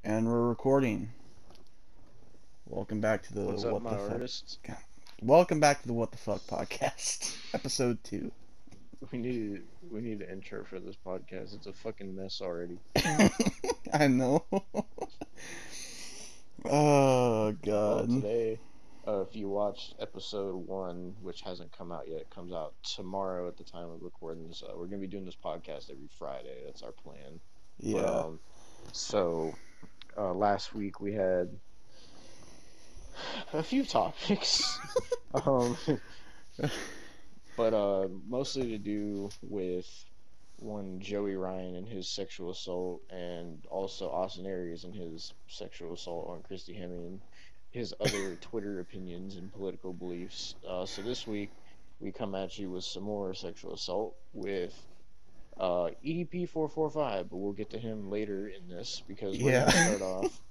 And we're recording. Welcome back to the What's up, What my the Fuck. artists? Welcome back to the What the Fuck podcast, episode 2. We need an intro for this podcast. It's a fucking mess already. I know. Oh Well, God. today, if you watched episode 1, which hasn't come out yet, it comes out tomorrow at the time of recording this. We're gonna be doing this podcast every Friday. That's our plan. But Yeah. so last week we had a few topics. um, but mostly to do with one Joey Ryan and his sexual assault, and also Austin Aries and his sexual assault on Christy Hemme and his other Twitter opinions and political beliefs. So this week we come at you with some more sexual assault with EDP445, but we'll get to him later in this because we're Yeah. gonna start off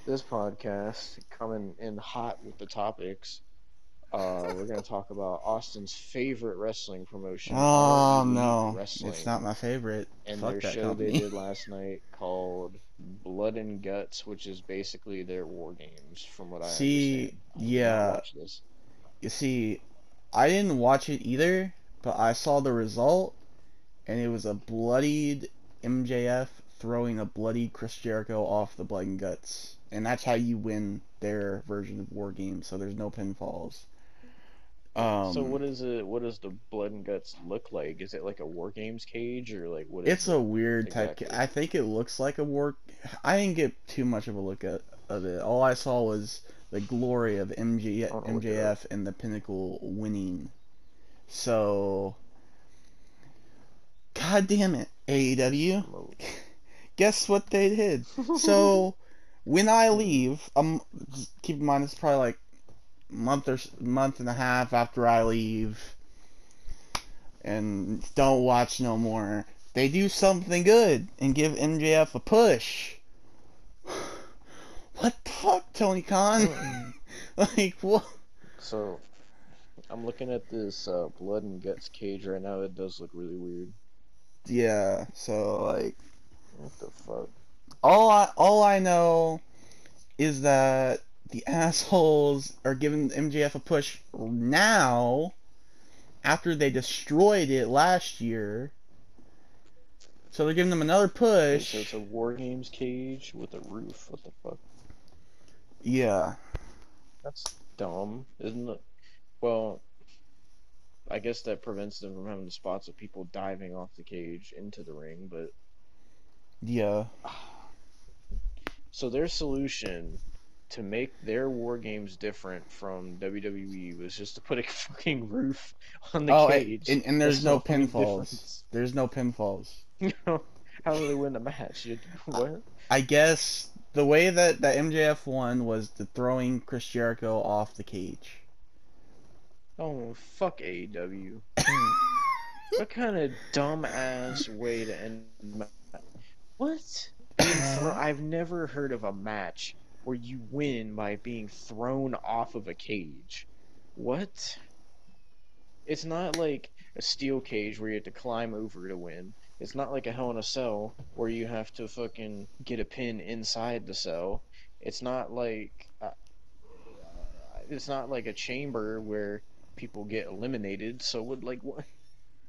this podcast coming in hot with the topics. We're going to talk about Austin's favorite wrestling promotion, Our Oh Elite no, it's not Wrestling, my favorite. and Fuck their that show they company. did last night called Blood and Guts, which is basically their war games, from what I See, understand. I did not yeah, watch this. you see, I didn't watch it either, but I saw the result, and it was a bloodied MJF throwing a bloody Chris Jericho off the Blood and Guts. And that's how you win their version of War Games, so there's no pinfalls. So Um, what is it? What does the Blood and Guts look like? Is it like a war games cage, or like what is it's a it weird type. exactly? I think it looks like a war. I didn't get too much of a look at of it. All I saw was the glory of I want to look it up. MJF and the Pinnacle winning. So, god damn it, AEW. Mode. Guess what they did? So, when I leave, keep in mind it's probably like month and a half after I leave, and don't watch no more. They do something good and give MJF a push. What the fuck, Tony Khan? Like what? So I'm looking at this Blood and Guts cage right now. It does look really weird. Yeah. So like, What the fuck? all I know is that the assholes are giving MJF a push now after they destroyed it last year. So they're giving them another Okay, so it's push. a War Games cage with a roof. What the fuck? Yeah. That's dumb, isn't it? Well, I guess that prevents them from having the spots of people diving off the cage into the ring, but Yeah. so their solution to make their War Games different from WWE was just to put a fucking roof on the Oh, cage. and That's there's the no only pinfalls. difference. There's no pinfalls. You know, how do they win the match? I, What? I guess the way that MJF won was the throwing Chris Jericho off the cage. Oh, fuck AEW. What kind of dumbass way to end what? I've never heard of a match where you win by being thrown off of a cage. What? It's not like a steel cage where you have to climb over to win. It's not like a Hell in a Cell where you have to fucking get a pin inside the cell. It's not like it's not like a chamber where people get eliminated. So would like what?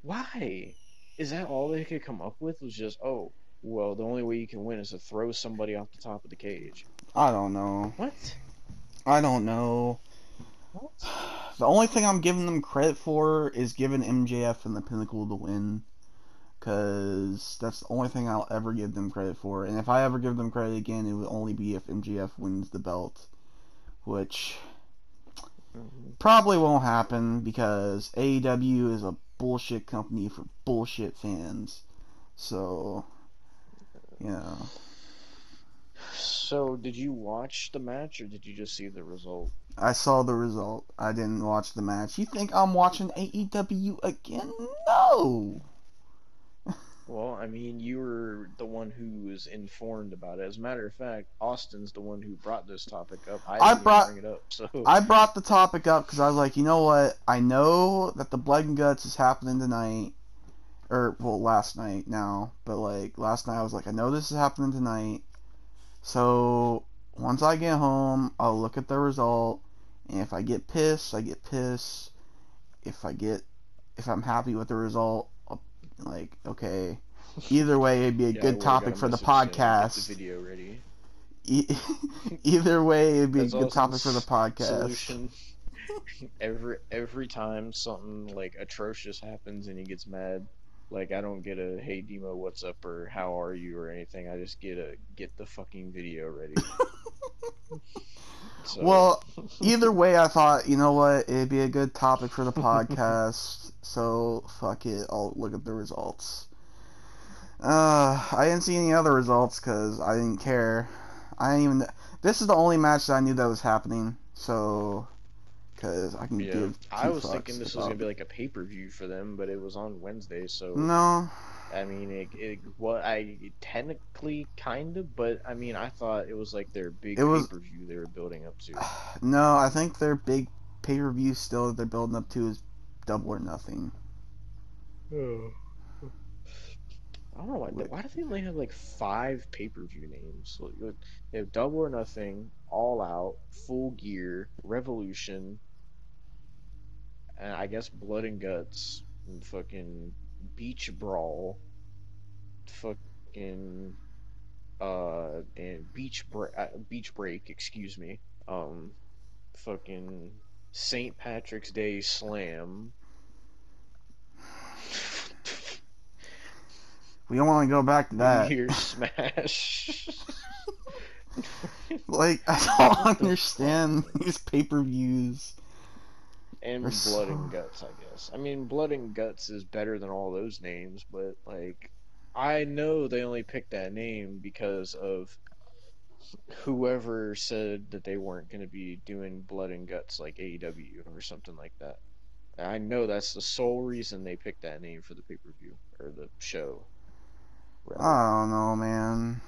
Why? Is that all they could come up with? Was just, oh, well, the only way you can win is to throw somebody off the top of the cage. I don't know. What? I don't know. What? The only thing I'm giving them credit for is giving MJF and the Pinnacle the win. Because that's the only thing I'll ever give them credit for. And if I ever give them credit again, it would only be if MJF wins the belt. Which probably won't happen because AEW is a bullshit company for bullshit fans. So, you know. So, did you watch the match or did you just see the result? I saw the result. I didn't watch the match. You think I'm watching AEW again? No! Well, I mean, you were the one who was informed about it. As a matter of fact, Austin's the one who brought this topic up. I I didn't even brought bring it up, so. I brought the topic up because I was like, you know what? I know that the Blood and Guts is happening tonight. Or, well, last night now. But, like, last night I was like, I know this is happening tonight. So once I get home, I'll look at the result, and if I get pissed, I get pissed. If I'm happy with the result, I'll, like, okay. Either way, it'd be a Yeah, I good would have got topic a for the message saying get the podcast. video ready. E- Either way, it'd be a That's good topic for the Austin's podcast. solution. Every time something like atrocious happens and he gets mad, like I don't get a hey Demo, what's up or how are you or anything. I just get a get the fucking video ready. So Well, either way, I thought, you know what, it'd be a good topic for the podcast. So fuck it, I'll look at the results. I didn't see any other results because I didn't care. I didn't even. This is the only match that I knew that was happening. So, because I can yeah, give I two was thinking fucks this was gonna about. be like a pay-per-view for them, but it was on Wednesday, so No, I mean, what I technically kind of, but I mean, I thought it was like their it big was. pay-per-view they were building up to. No, I think their big pay per view still that they're building up to is Double or Nothing. Oh. I don't know why. Which, Why do they only have like five pay-per-view names? They have Double or Nothing, All Out, Full Gear, Revolution, and I guess Blood and Guts, and fucking Beach Brawl, fucking and Beach Break, excuse me. Um, fucking St. Patrick's Day Slam. we don't want to go back to New that. Year's Smash. Like, I don't What the fuck? understand Like, these pay per views. They're and Blood and so. Guts, I guess. I mean, Blood and Guts is better than all those names, but like, I know they only picked that name because of whoever said that they weren't going to be doing Blood and Guts like AEW or something like that. I know that's the sole reason they picked that name for the pay per view or the show, rather. I don't know, man.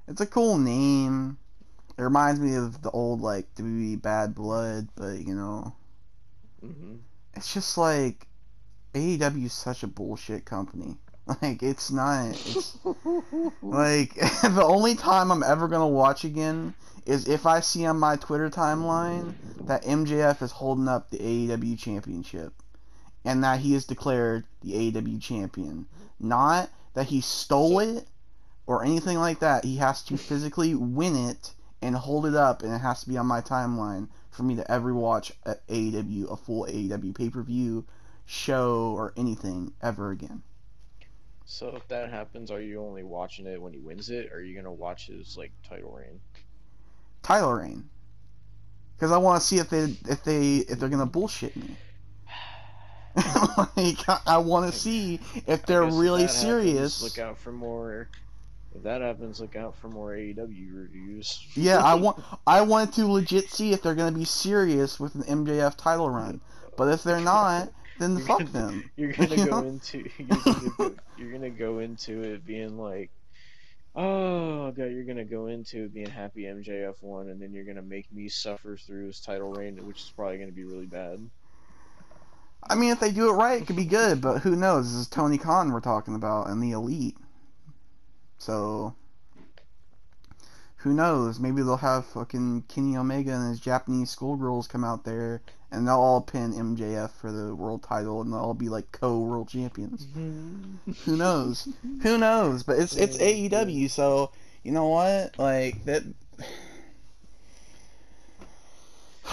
It's a cool name. It reminds me of the old like WWE Bad Blood, but Hmm. it's just like AEW is such a bullshit company. Like it's not. It's like the only time I'm ever gonna watch again is if I see on my Twitter timeline that MJF is holding up the AEW championship and that he is declared the AEW champion. Not that he stole So, it or anything like that. He has to physically win it and hold it up, and it has to be on my timeline for me to ever watch a full AEW pay per view, show, or anything ever again. so if that happens, are you only watching it when he wins it, or are you gonna watch his like title reign? Tyler Rain, because I want to see if they're gonna bullshit me. Like I want to see if I they're guess if really that happens, look serious. out for more. If that happens, look out for more AEW reviews. Yeah, I wanted to legit see if they're gonna be serious with an MJF title run. But if they're not, then you're fuck gonna them. you're gonna You go know? into you're gonna go into it being like, oh god, you're gonna go into it being happy MJF won, and then you're gonna make me suffer through his title reign, which is probably gonna be really bad. I mean, if they do it right, it could be good. But who knows? This is Tony Khan we're talking about and the Elite. So who knows? Maybe they'll have fucking Kenny Omega and his Japanese schoolgirls come out there, and they'll all pin MJF for the world title, and they'll all be like co-world champions. Who knows? Who knows? But it's Oh god. AEW, so you know what? Like that.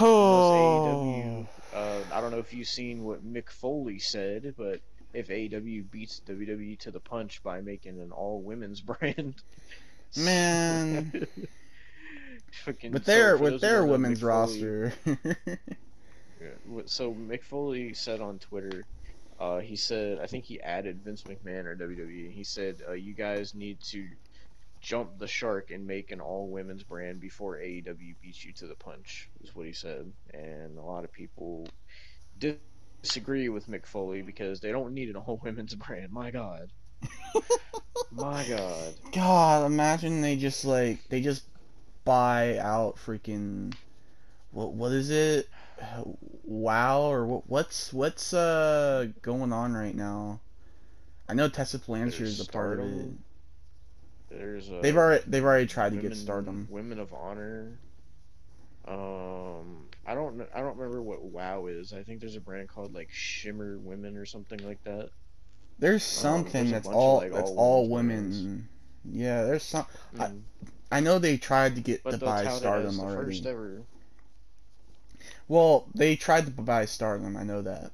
Unless Oh, AEW, I don't know if you've seen what Mick Foley said, but if AEW beats WWE to the punch by making an all women's brand, man. fucking. But So they're for with those who their don't know, women's roster. So Mick Foley said on Twitter, he said I think he added Vince McMahon or WWE. He said you guys need to jump the shark and make an all women's brand before AEW beats you to the punch, is what he said. And a lot of people disagree with Mick Foley because they don't need an all women's brand. My God. My God. God, imagine they just buy out freaking what is it? WoW or what's going on right now? I know Tessa Blanchard is a part of it. Stardom. There's they've already tried to get women Stardom. women of honor. I don't remember what WoW is. I think there's a brand called like Shimmer Women or something like that. There's something There's a that's bunch of all like that's all all women's brands. women. Yeah, there's some. I Mm. I know they tried to get to But they'll buy tout it as Stardom the first already. ever. Well, they tried to buy Stardom. I know that.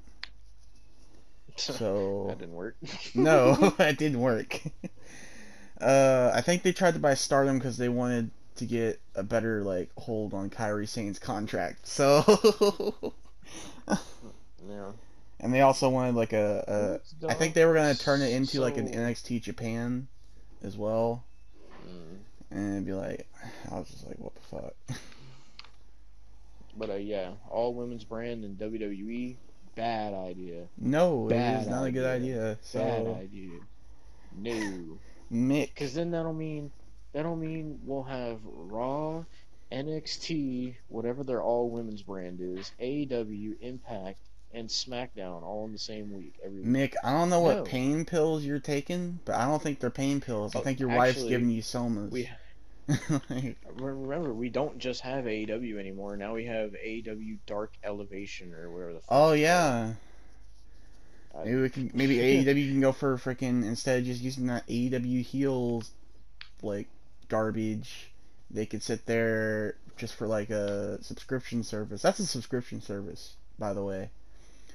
That So didn't work. no, that didn't work. I think they tried to buy Stardom because they wanted to get a better like hold on Kairi Sane's contract. So, Yeah. and they also wanted like It's I think dumb. they were gonna turn it into like an So, NXT Japan as well, mm. and it'd be like, I was just like, what the fuck? But yeah, all women's brand in WWE, bad idea. No, it is Bad not a good idea. idea. Bad So, idea. No. Cause Mick, then that'll mean we'll have Raw, NXT, whatever their all women's brand is, AEW, Impact, and SmackDown all in the same week every week. Mick, I don't know what No. pain pills you're taking, but I don't think they're pain pills. I Oh, think your wife's giving actually, you somas. we Like, remember we don't just have AEW anymore. Now we have AEW Dark Elevation or whatever the fuck oh it's called. yeah, I, maybe AEW can go for freaking instead of just using that AEW heels like garbage, they could sit there just for like a subscription service. That's a subscription service, by the way,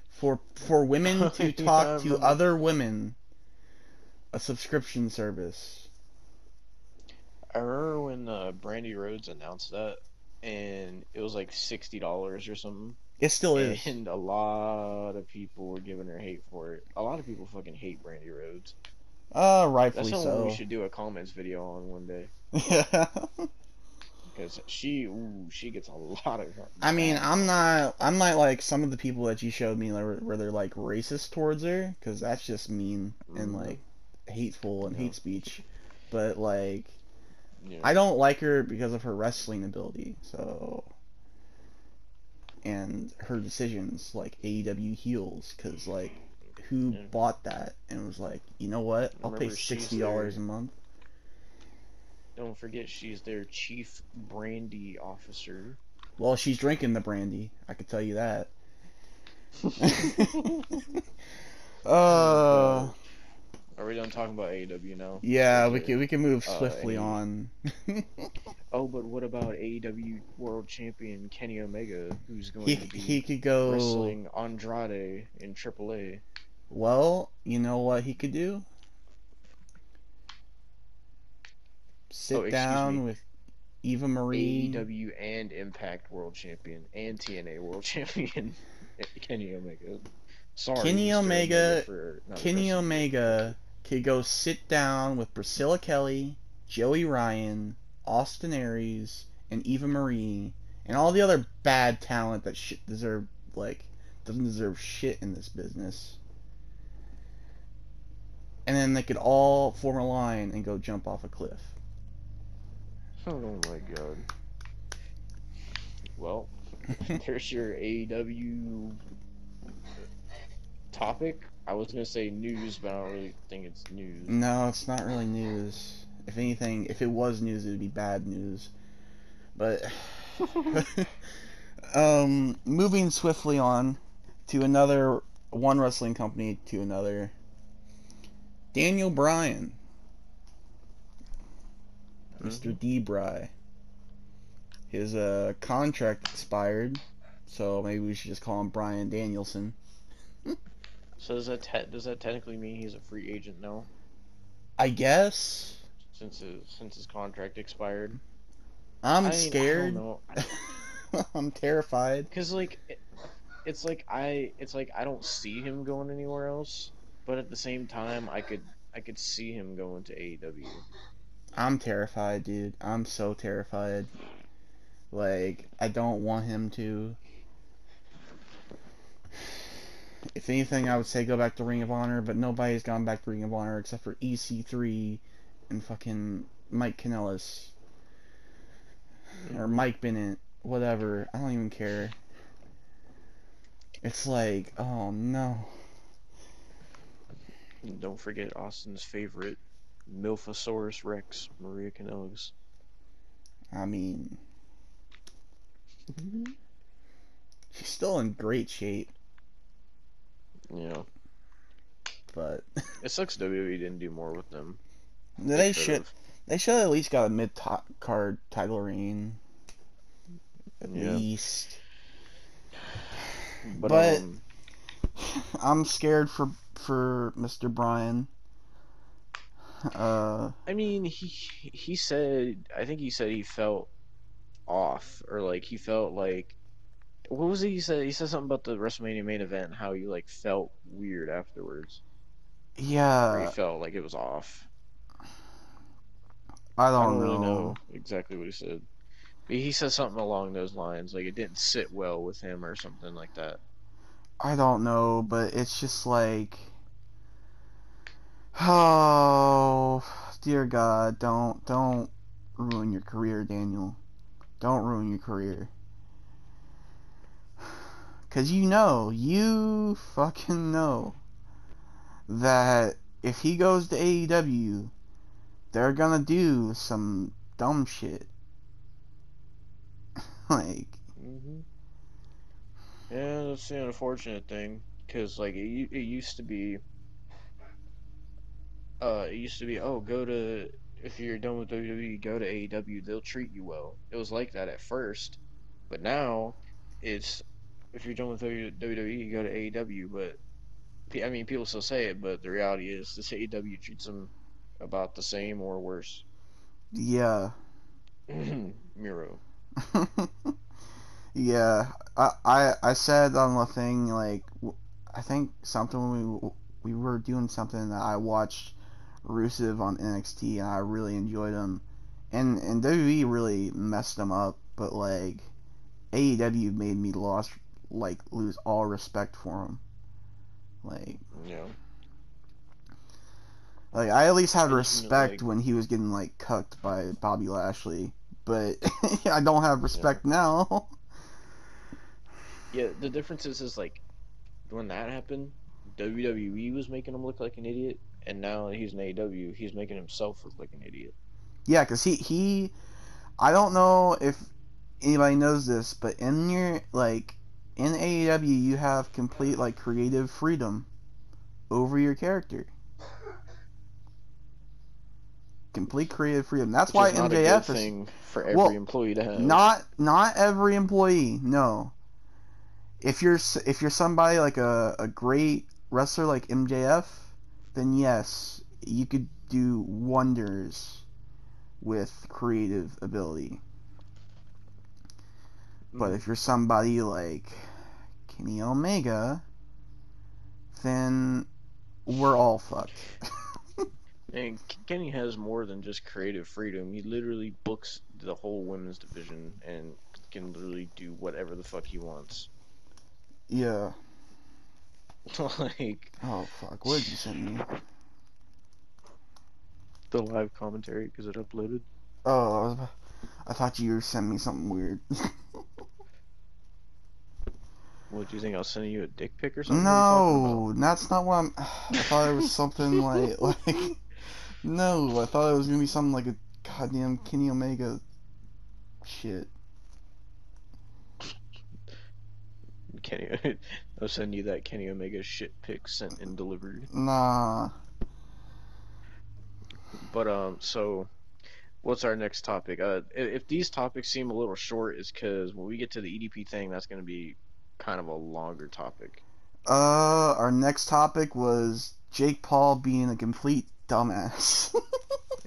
for women to yeah, I talk to remember. other women. A subscription service. I remember when Brandy Rhodes announced that, and it was like $60 or something, It still is. and a lot of people were giving her hate for it. A lot of people fucking hate Brandy Rhodes. That's Rightfully someone we so. should do a comments video on one day, Yeah. because she gets a lot of I mean, bad comments. I'm not like some of the people that you showed me where they're like racist towards her, because that's just mean and Mm-hmm. like hateful and Yeah, hate speech. But like, yeah, I don't like her because of her wrestling ability. So, and her decisions like AEW heels, because like, who yeah. bought that and was like, you know what? I'll pay Remember, she's $60 a their. month. Don't forget, she's their chief brandy officer. Well, she's drinking the brandy. I could tell you that. Oh uh, god. Are we done talking about AEW now? Or yeah, is there we can move swiftly any? on. Oh, but what about AEW World Champion Kenny Omega, who's going to He be could go. wrestling Andrade in AAA? Well, you know what he could do? Oh, Sit excuse down me, with Eva Marie. AEW and Impact World Champion and TNA World Champion Kenny Omega. Sorry, Kenny Mr. Omega, Omega. for not Kenny addressing you correctly. Omega could go sit down with Priscilla Kelly, Joey Ryan, Austin Aries, and Eva Marie, and all the other bad talent that shit deserve like doesn't deserve shit in this business. And then they could all form a line and go jump off a cliff. Oh my god. Well, there's your AEW topic. I was gonna say news, but I don't really think it's news. No, it's not really news. If anything, if it was news, it would be bad news. But moving swiftly on to another one wrestling company to another. Daniel Bryan, Mr. Hmm. D. Bry. His contract expired, so maybe we should just call him Bryan Danielson. So does that technically mean he's a free agent now, I guess. since his contract expired? I'm I mean, I don't scared. know, I'm terrified. cause like it's like I don't see him going anywhere else, but at the same time, I could see him going to AEW. I'm terrified, dude. I'm so terrified. Like, I don't want him to. If anything, I would say go back to Ring of Honor, but nobody's gone back to Ring of Honor except for EC3 and fucking Mike Kanellis. Or Hmm. Mike Bennett. Whatever. I don't even care. It's like, oh no. Don't forget Austin's favorite, Milphosaurus Rex, Maria Kanellis. I mean, she's still in great shape, Yeah. but It sucks WWE didn't do more with them. They they should should have. they should at least got a mid card title reign, at Yeah. least. But But I'm scared for Mr. Bryan. I mean, he said, I think he said he felt off, or like he felt like, what was it he said? He said something about the WrestleMania main event, how he like felt weird afterwards, or he yeah, felt like it was off. I I don't don't really know. know exactly what he said. But he said something along those lines, like it didn't sit well with him or something like that. I don't know, but it's just like, oh, dear God, don't ruin your career, Daniel. Don't ruin your career. Cause you fucking know that if he goes to AEW, they're gonna do some dumb shit. Like, hmm Yeah, that's the unfortunate thing, because like it used to be, oh, go to, if you're done with WWE, go to AEW, they'll treat you well. It was like that at first, but now it's, if you're done with WWE, go to AEW. But I mean, people still say it, but the reality is this AEW treats them about the same or worse. yeah. Miro. Yeah, I said on the thing, like, I think something when we were doing something that I watched Rusev on NXT and I really enjoyed him, and WWE really messed him up, but like AEW made me lose all respect for him. Like Yeah, like I at least had and respect like, when he was getting like cucked by Bobby Lashley, but I don't have yeah, respect now. yeah. The difference is like when that happened, WWE was making him look like an idiot, and now he's in AEW, he's making himself look like an idiot. Yeah, because he I don't know if anybody knows this, but in your in AEW you have complete like creative freedom over your character. Complete creative freedom. That's Which why is not a good MJF is thing for every well, employee to have. not every employee. No, if you're somebody like a great wrestler like MJF, then yes, you could do wonders with creative ability. But Mm. if you're somebody like Kenny Omega, then we're all fucked. And Kenny has more than just creative freedom. He literally books the whole women's division and can literally do whatever the fuck he wants. Yeah. Like Oh fuck. What did you send me? the live commentary because it uploaded. Oh, I thought you were sending me something weird. What do you think? I was sending you a dick pic or something? What are you talking about? No, that's not what I'm. I thought it was something like. No, I thought it was gonna be something like a goddamn Kenny Omega shit. Kenny, I'll send you that Kenny Omega shit pic sent and delivered. Nah. But so what's our next topic? If these topics seem a little short, is because when we get to the EDP thing, that's going to be kind of a longer topic. Our next topic was Jake Paul being a complete dumbass.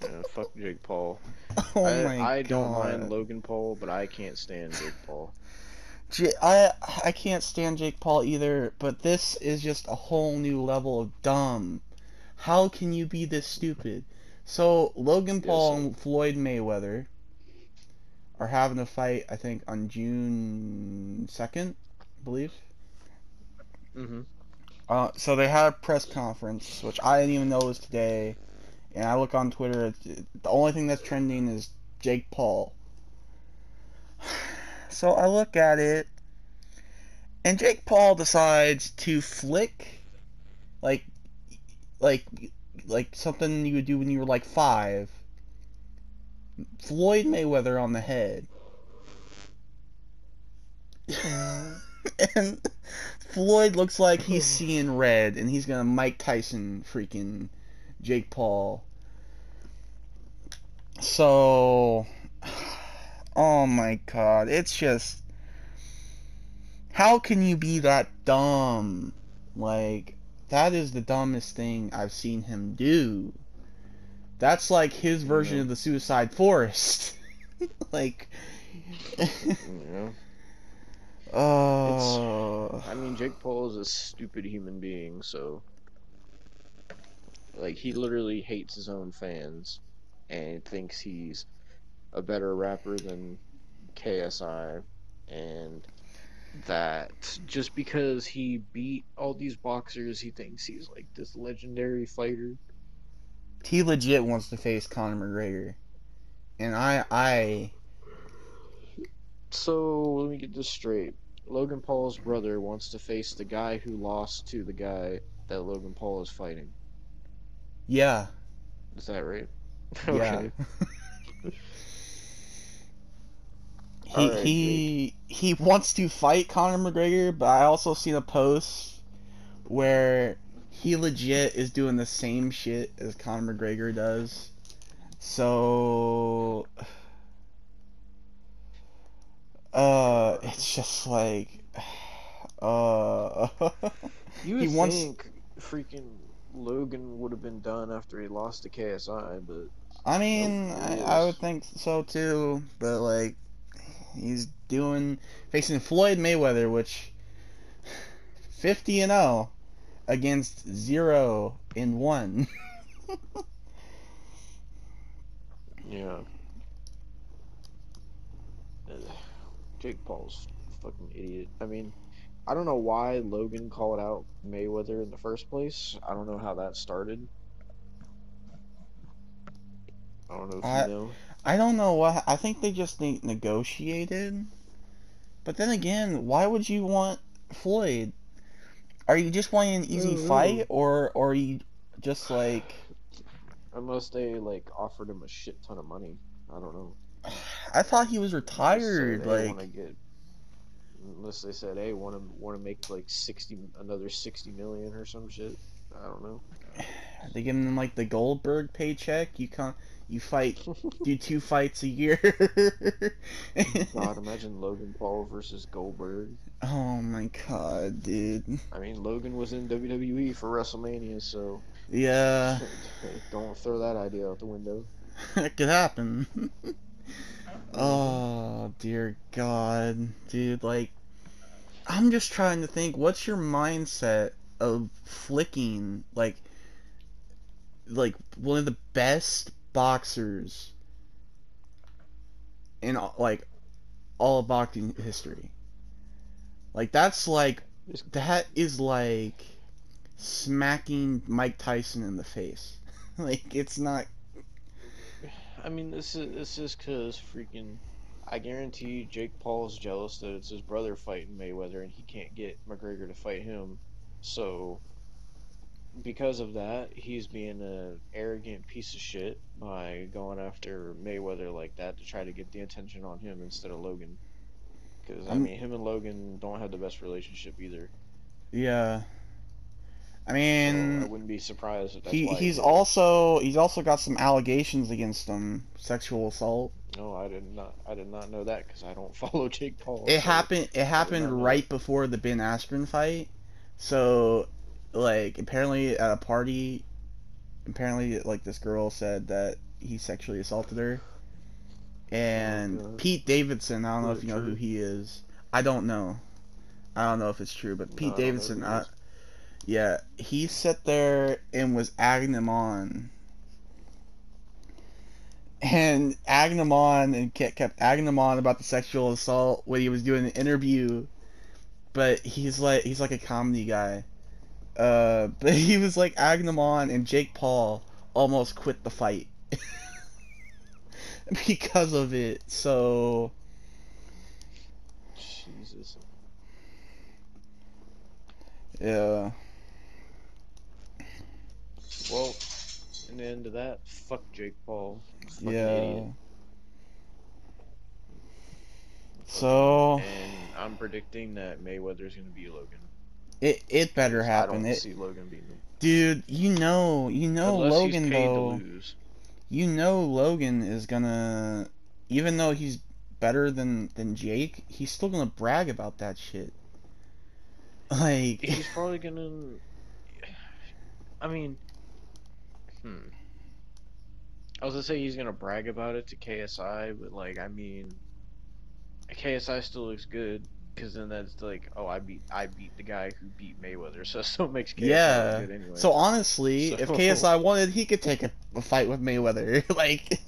Yeah, fuck Jake Paul. Oh I my I don't mind god. Logan Paul, but I can't stand Jake Paul. I can't stand Jake Paul either, but this is just a whole new level of dumb. How can you be this stupid? So Logan Yeah, Paul so and Floyd Mayweather are having a fight, I think, on June 2nd, I believe. mhm. So they had a press conference, which I didn't even know was today. And I look on Twitter, the only thing that's trending is Jake Paul. So I look at it, and Jake Paul decides to flick, like, like like something you would do when you were like 5. Floyd Mayweather on the head. And Floyd looks like he's seeing red, and he's gonna Mike Tyson freaking Jake Paul. So, oh my god, it's just, how can you be that dumb? Like, that is the dumbest thing I've seen him do. That's like his version of the Suicide Forest. Like, Yeah. I mean, Jake Paul is a stupid human being, so like he literally hates his own fans and thinks he's a better rapper than KSI, and that just because he beat all these boxers, he thinks he's like this legendary fighter. he legit wants to face Conor McGregor, and I So let me get this straight. Logan Paul's brother wants to face the guy who lost to the guy that Logan Paul is fighting. yeah, Is that right? yeah. Okay. he All right, Jake. he he wants to fight Conor McGregor, but I also seen a post where he legit is doing the same shit as Conor McGregor does. So it's just like uh You he would wants, think freaking Logan would have been done after he lost to KSI, but I nope, mean, here he I would is. think so too, but like he's doing, facing Floyd Mayweather, which 50-0 against 0-1. Yeah. Jake Paul's a fucking idiot. I mean, I don't know why Logan called out Mayweather in the first place. I don't know how that started. I don't know if you I know. I don't know what, I think they just negotiated. But then again, why would you want Floyd? Are you just wanting an I easy don't fight, know. or are you just like, Unless they like offered him a shit ton of money. I don't know. I thought he was Just said, retired, hey, want like, to get. Unless they said, hey, want to make like 60 another 60 million or some shit. I don't know. they giving him like the Goldberg paycheck. You fight, do 2 fights a year. God, imagine Logan Paul versus Goldberg. Oh my god, dude. I mean, Logan was in WWE for WrestleMania, so Yeah, don't throw that idea out the window. that could happen. Mm-hmm. Oh dear god, dude. Like, I'm just trying to think, what's your mindset of flicking like one of the best boxers in like all of boxing history? Like, Just, that is like smacking Mike Tyson in the face. Like, it's not. I mean, this is because freaking. I guarantee you Jake Paul's jealous that it's his brother fighting Mayweather and he can't get McGregor to fight him. So because of that, he's being an arrogant piece of shit by going after Mayweather like that to try to get the attention on him instead of Logan. Because I I'm mean, him and Logan don't have the best relationship either. Yeah. I So I mean, wouldn't be surprised if that's why he he's did it. also got some allegations against him, sexual assault. No, I did not know that because I don't follow Jake Paul, It so happened. It I did not happened know that. right before the Ben Askren fight. So, like, apparently at a party, apparently like this girl said that he sexually assaulted her. Oh And god, Pete Davidson, I don't know is if it you know who true? he is. I don't know. I don't know if it's true, but No, Pete I don't know who Davidson, he is. yeah, he sat there and was egging him on, and egging him on, and kept egging him on about the sexual assault when he was doing an interview. But he's like a comedy guy. But he was like egging him on, and Jake Paul almost quit the fight because of it. So Jesus. yeah, Well, an end to that. Fuck Jake Paul. Fucking idiot. Yeah. Fucking, So and I'm predicting that Mayweather's gonna beat Logan. it better Because I happen. don't see Logan beating him. Dude, Unless he's Logan paid to though. lose. Logan is gonna, even though he's better than Jake, he's still gonna brag about that shit. Like, He's probably gonna. I mean, hmm. I was gonna say he's gonna brag about it to KSI, but like, I mean, KSI still looks good because then that's like, oh, I beat the guy who beat Mayweather, so it still makes KSI look yeah. good anyway. So honestly, So if KSI wanted, he could take a fight with Mayweather. Like,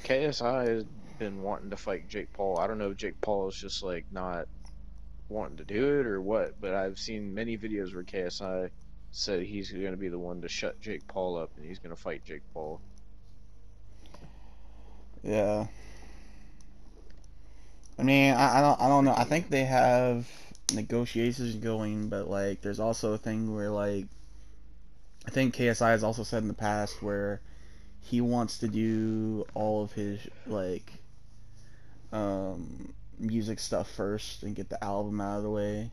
KSI has been wanting to fight Jake Paul. I don't know if Jake Paul is just like not wanting to do it or what, but I've seen many videos where KSI said he's going to be the one to shut Jake Paul up and he's going to fight Jake Paul. yeah. I mean, I don't know. I Freaking think they have negotiations going, but like, there's also a thing where like, I think KSI has also said in the past where he wants to do all of his like music stuff first and get the album out of the way,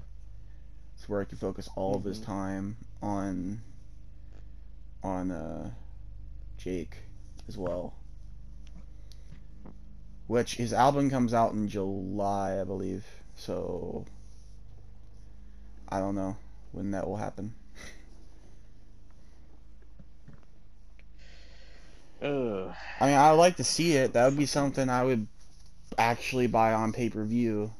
so where he can focus all of his hmm time on Jake as well. Which his album comes out in July, I believe. So I don't know when that will happen. uh I mean, I would like to see it. That would be something I would actually buy on pay-per-view.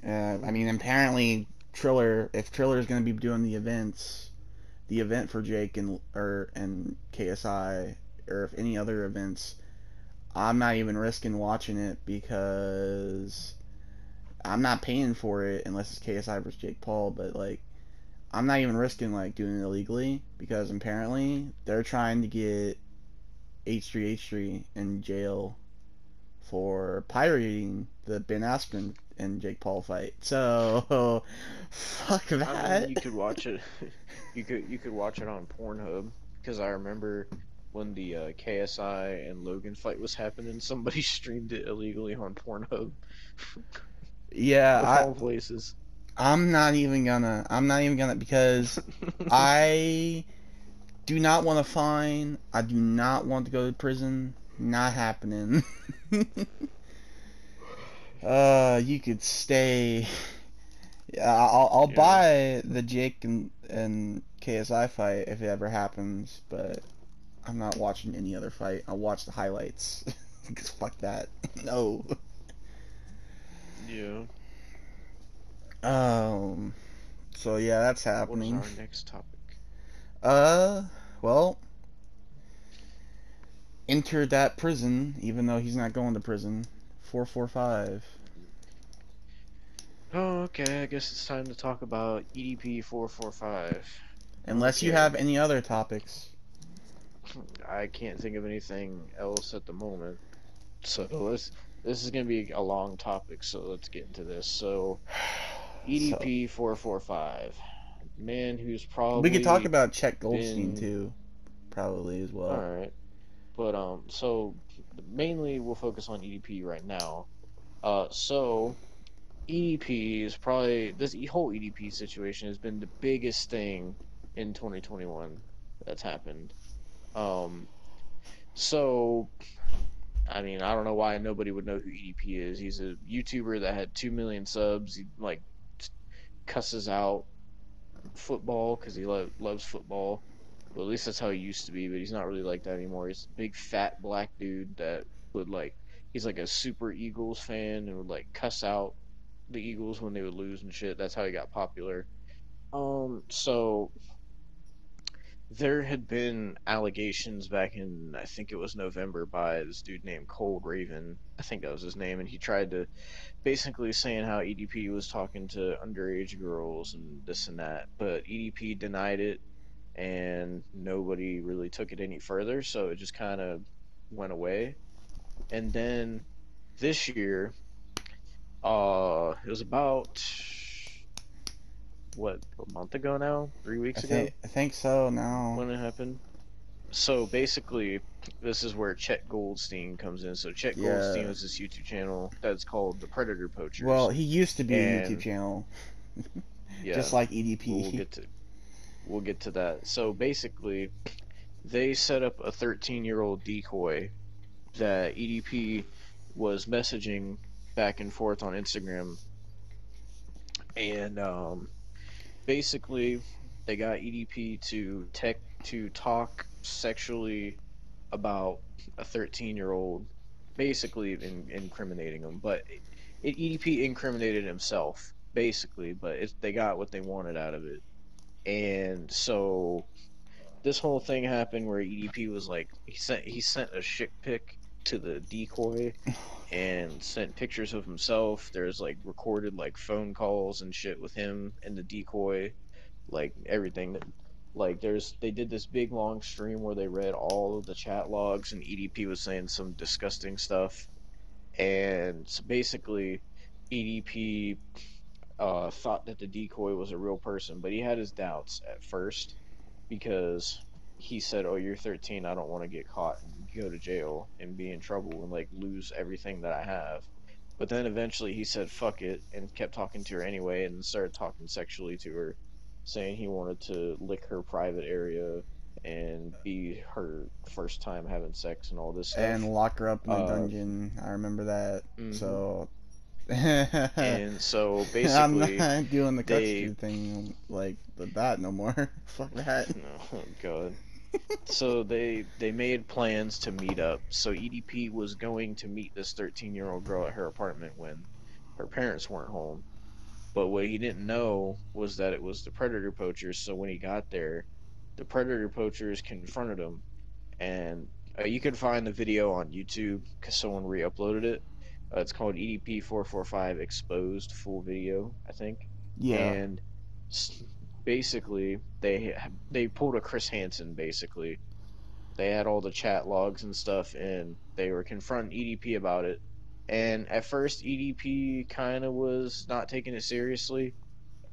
I mean, apparently Triller, if Triller is going to be doing the event for Jake and KSI, or if any other events, I'm not even risking watching it because I'm not paying for it unless it's KSI versus Jake Paul. But like, I'm not even risking like doing it illegally because apparently they're trying to get H3 in jail for pirating the Ben Askren and Jake Paul fight. So fuck I mean, that. you could watch it. You could watch it on Pornhub because I remember when the KSI and Logan fight was happening, somebody streamed it illegally on Pornhub. Yeah, Of all places. I'm not even gonna because I do not want to fine. I do not want to go to prison. Not happening. You could stay. Yeah, I'll Yeah. buy the Jake and KSI fight if it ever happens, but I'm not watching any other fight. I'll watch the highlights. Because fuck that. No. Yeah. Um. So yeah, that's What is happening. our next topic? Uh. Well, enter that prison, even though he's not going to prison. 445. Oh, okay. I guess it's time to talk about EDP445. Unless you Okay. have any other topics. I can't think of anything else at the moment. So let's. This is gonna be a long topic, so let's get into this. So So EDP445, man who's we could talk probably about Chet Goldstein been too, probably as all well. right, but so mainly we'll focus on EDP right now. So EDP is probably this whole EDP situation has been the biggest thing in 2021 that's happened. Um, so I mean, I don't know why nobody would know who EDP is. He's a YouTuber that had 2 million subs. He like cusses out football because he loves football. Well, at least that's how he used to be, but he's not really like that anymore. He's a big fat black dude that would like he's like a super Eagles fan and would like cuss out the Eagles when they would lose and shit. That's how he got popular. So there had been allegations back in I think it was November by this dude named Cold Raven. I think that was his name, and he tried to basically saying how EDP was talking to underage girls and this and that, but EDP denied it and nobody really took it any further, so it just kind of went away. And then this year, it was about what, a month ago now, 3 weeks ago I think so now. when it happened. So basically, this is where Chet Goldstein comes in. So Chet Goldstein Yeah. was this YouTube channel that's called the Predator Well, Poachers, he used to be a YouTube and channel, yeah, just like we'll EDP. get to we'll get to that. So basically, they set up a 13-year-old decoy that EDP was messaging back and forth on Instagram, and basically they got EDP to talk sexually about a 13-year-old, basically incriminating him. But EDP incriminated himself basically, but they got what they wanted out of it. And so this whole thing happened where EDP was like he sent a shit pic to the decoy and sent pictures of himself. There's like recorded like phone calls and shit with him and the decoy, like everything. Like they did this big long stream where they read all of the chat logs and EDP was saying some disgusting stuff. And so basically, EDP thought that the decoy was a real person, but he had his doubts at first because he said, "Oh, you're 13. I don't want to get caught and go to jail and be in trouble and like lose everything that I have." But then eventually he said, "Fuck it," and kept talking to her anyway, and started talking sexually to her, saying he wanted to lick her private area and be her first time having sex and all this And stuff. lock her up in a Uh, dungeon. I remember that. hmm So And so I'm basically, not doing the they, custody thing like that no more. Fuck that. oh god. So they made plans to meet up. So EDP was going to meet this 13-year-old girl at her apartment when her parents weren't home. But what he didn't know was that it was the predator poachers. So when he got there, the predator poachers confronted him, and you can find the video on YouTube because someone re-uploaded it. It's called EDP445 Exposed Full Video, I think. Yeah. And basically, they pulled a Chris Hansen. Basically, they had all the chat logs and stuff, and they were confronting EDP about it. And at first, EDP kind of was not taking it seriously,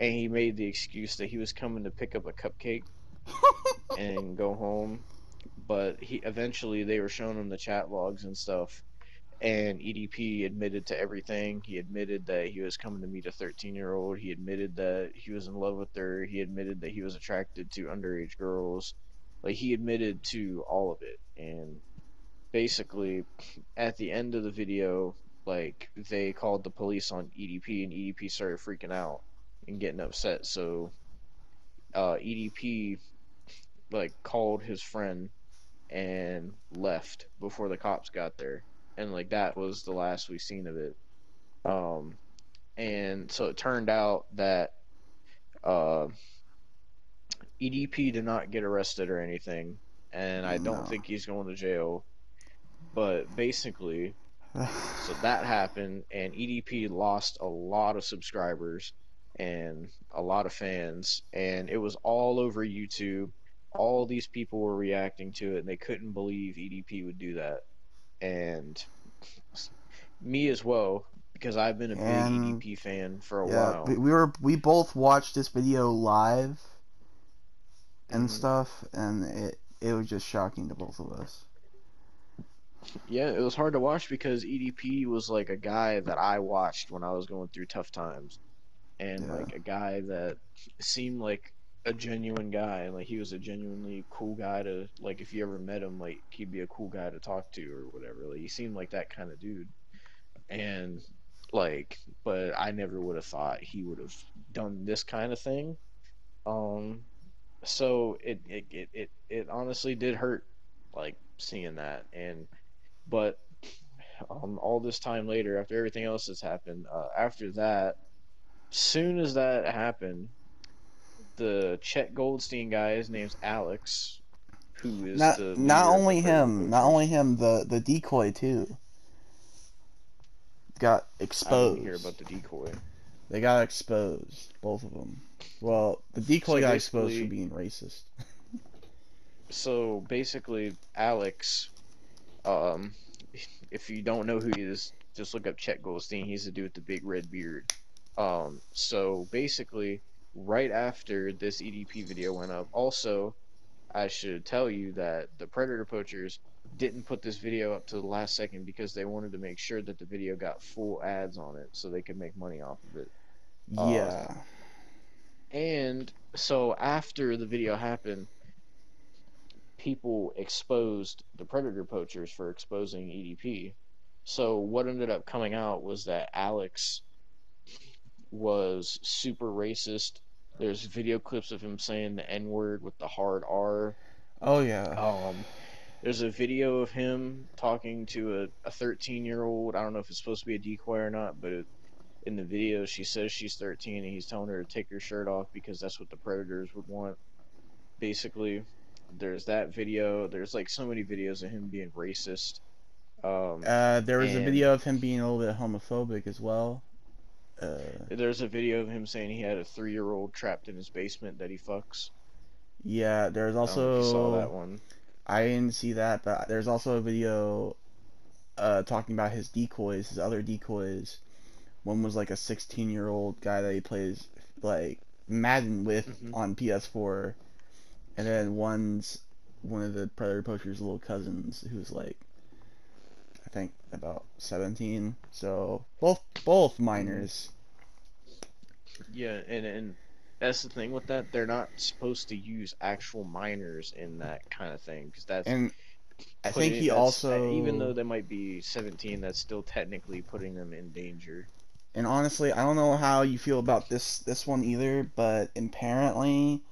and he made the excuse that he was coming to pick up a cupcake and go home. But he eventually they were showing him the chat logs and stuff, and EDP admitted to everything. He admitted that he was coming to meet a 13-year-old. He admitted that he was in love with her. He admitted that he was attracted to underage girls. Like he admitted to all of it, and basically at the end of the video, like they called the police on EDP, and EDP started freaking out and getting upset. So EDP like called his friend and left before the cops got there, and like that was the last we seen of it. Um, and so it turned out that uh, EDP did not get arrested or anything, and I don't No. think he's going to jail. But basically, so that happened, and EDP lost a lot of subscribers and a lot of fans, and it was all over YouTube. All these people were reacting to it, and they couldn't believe EDP would do that. And me as well, because I've been a big And EDP fan for a yeah, while. we both watched this video live and hmm stuff, and it was just shocking to both of us. Yeah, it was hard to watch because EDP was like a guy that I watched when I was going through tough times, and Yeah. like a guy that seemed like a genuine guy, and like he was a genuinely cool guy to like if you ever met him, like he'd be a cool guy to talk to or whatever. Like he seemed like that kind of dude, and like, but I never would have thought he would have done this kind of thing. Um, so it honestly did hurt, like seeing that, and but all this time later, after everything else has happened, after that, soon as that happened, the Chet Goldstein guy, his name's Alex, who is the Not leader of the only Predator him, not only Poachers. him, the decoy too got I didn't hear exposed. about the decoy. They got exposed, both of them. Well, the decoy So got exposed for basically, being racist. Alex, um, if you don't know who he is, just look up Chet Goldstein. He's the dude with the big red beard. So basically, right after this EDP video went up. Also, I should tell you that the Predator Poachers didn't put this video up to the last second because they wanted to make sure that the video got full ads on it so they could make money off of it. Uh, Yeah. and so after the video happened, people exposed the Predator Poachers for exposing EDP. So what ended up coming out was that Alex was super racist. There's video clips of him saying the N word with the hard R. Oh yeah. Um, there's a video of him talking to a 13-year-old. I don't know if it's supposed to be a decoy or not, but in the video, she says she's 13 and he's telling her to take her shirt off because that's what the predators would want. Basically, there's that video. There's like so many videos of him being racist. There was a And video of him being a little bit homophobic as well. Uh, there's a video of him saying he had a 3-year-old trapped in his basement that he fucks. yeah, there's I don't know if you saw also that one. I didn't see that, but there's also a video talking about his decoys, his other decoys. One was like a 16-year-old guy that he plays like Madden with Hmm. on PS4, and then one's one of the Predator Poacher's little cousins who's like I think about 17. So both Hmm. minors. Yeah, and that's the thing with that. They're not supposed to use actual minors in that kind of thing because that's And I think putting he that's even though also they might be 17, that's still technically putting them in danger. and honestly, I don't know how you feel about this one either, but apparently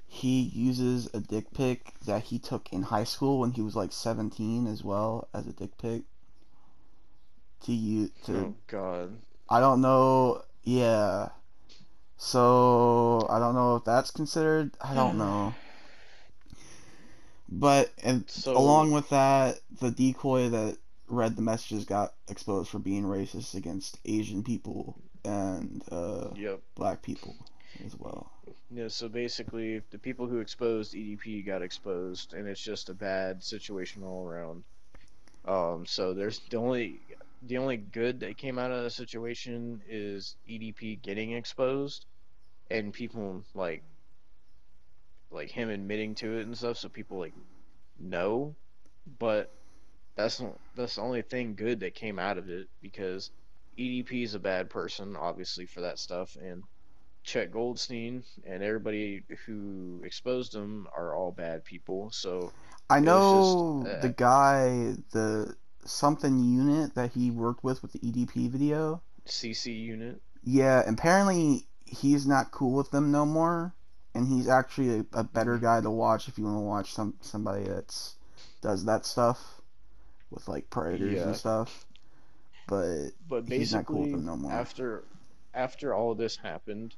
he uses a dick pic that he took in high school when he was like 17 as well as a dick pic to use to Oh God. I don't know. Yeah. So I don't know if that's considered. I don't know. But and So, along with that, the decoy that read the messages got exposed for being racist against Asian people and yep. black people as well. Yeah, so basically the people who exposed EDP got exposed and it's just a bad situation all around. So there's the only good that came out of the situation is EDP getting exposed and people like him admitting to it and stuff, so people like know. But that's the only thing good that came out of it because EDP is a bad person, obviously for that stuff, and Chet Goldstein and everybody who exposed him are all bad people. So I it was just know the guy, the something unit that he worked with the EDP video. CC unit. Yeah, apparently he's not cool with them no more, and he's actually a better Mm, guy to watch if you want to watch somebody that's does that stuff with like predators and yeah, stuff. But but he's not cool with basically them no more. after all of this happened,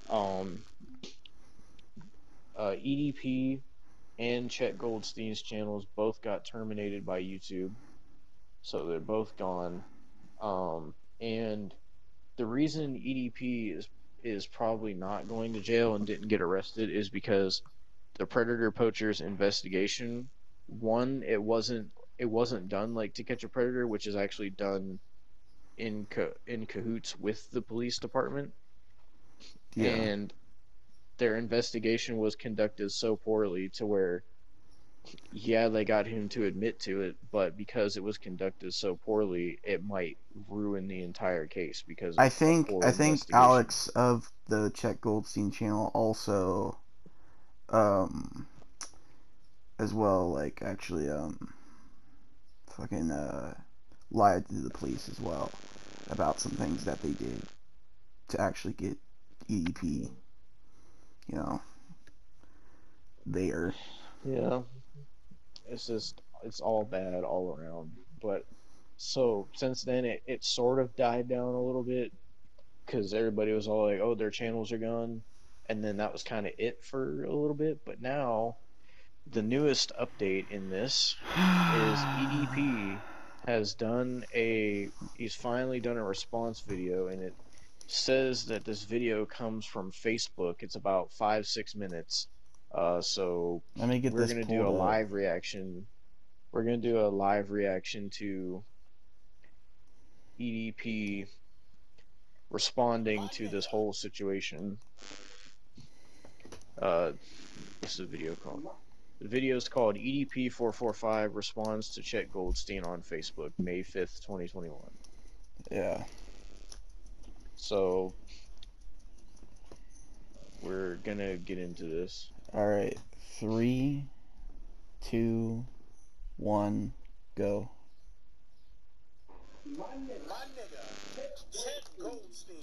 um, EDP and Chet Goldstein's channels both got terminated by YouTube, so they're both gone. And the reason EDP is probably not going to jail and didn't get arrested is because the Predator Poachers investigation, one, it wasn't done like To Catch a Predator, which is actually done in cahoots with the police department, Yeah. and their investigation was conducted so poorly to where yeah, they got him to admit to it, but because it was conducted so poorly, it might ruin the entire case because I of a think poor I think investigation. Alex of the Chet Goldstein channel also um as well like actually fucking lied to the police as well about some things that they did to actually get EDP, you know, there. Yeah, it's all bad all around. But so since then, it sort of died down a little bit because everybody was all like, "Oh, their channels are gone," and then that was kind of it for a little bit. But now the newest update in this is EDP has done a he's finally done a response video, and it says that this video comes from Facebook. It's about 5-6 minutes. So Let me get we're this gonna do pulled a up. live reaction. We're gonna do a live reaction to EDP responding to this whole situation. Uh, what's the video called? The video is called EDP445 responds to Chet Goldstein on Facebook, May 5th, 2021. Yeah. So we're gonna get into this. All right. 3, 2, 1, go. My nigga, Chet Goldstein,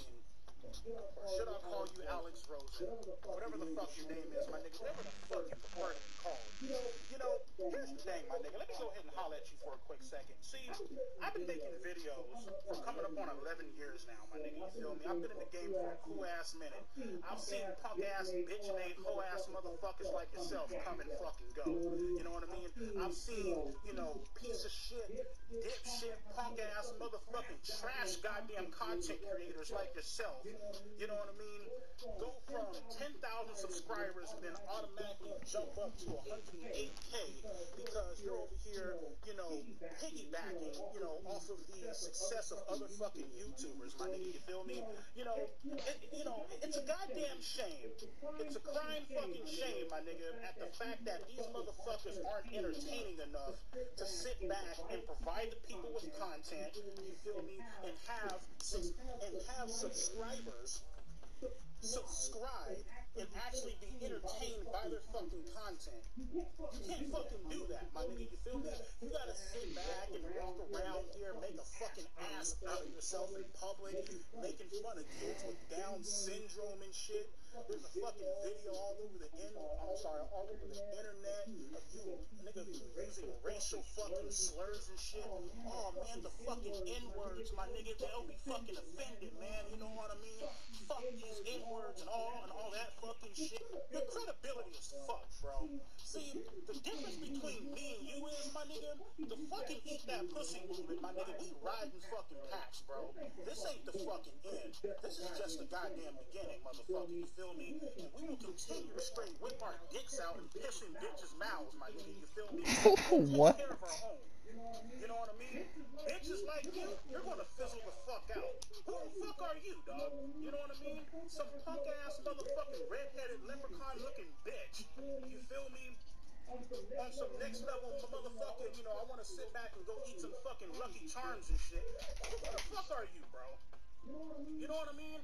or should I call you Alex Rosen? Whatever the fuck your name is, my nigga, whatever the fuck you prefer to be called. You know, here's the thing, my nigga. Let me go ahead and holler at you for a quick second. See, I've been making videos for coming up on 11 years now, my nigga. You feel me? I've been in the game for a cool ass minute. I've seen punk ass, bitch made hoe ass motherfuckers like yourself come and fucking go. You know what I mean? I've seen, you know, piece of shit, dipshit, punk ass, motherfucking trash goddamn content creators like yourself. You know what I mean? Go from 10,000 subscribers and then automatically jump up to 108K because you're over here, you know, piggybacking, you know, off of the success of other fucking YouTubers, my nigga. You feel me? You know, it's a goddamn shame. It's a crying fucking shame, my nigga, at the fact that these motherfuckers aren't entertaining enough to sit back and provide the people with content. You feel me? And have subscribers subscribe and actually be entertained by their fucking content. You can't fucking do that, my nigga. You feel me? You gotta sit back and walk around here, make a fucking ass out of yourself in public, making fun of kids with Down syndrome and shit. There's a fucking video all over the internet of you, nigga, using racial fucking slurs and shit. Oh man, the fucking N-words, my nigga, they'll be fucking offended, man. You know what I mean? Fuck these N-words and all that fucking shit. Your credibility is fucked, bro. See, the difference between me and you is, my nigga, the fucking eat that pussy movement, my nigga, we riding fucking packs, bro. This ain't the fucking end. This is just the goddamn beginning, motherfucker. You feel me? And we will continue to straight whip our dicks out and piss in bitches' mouths, my nigga. You feel me? Take What? care of our own. You know what I mean? Bitches like you, you're gonna fizzle the fuck out. Who the fuck are you, dog? You know what I mean? Some punk ass motherfucking redheaded leprechaun looking bitch. You feel me? On some next level motherfucking, you know, I wanna sit back and go eat some fucking Lucky Charms and shit. Who the fuck are you, bro? You know what I mean?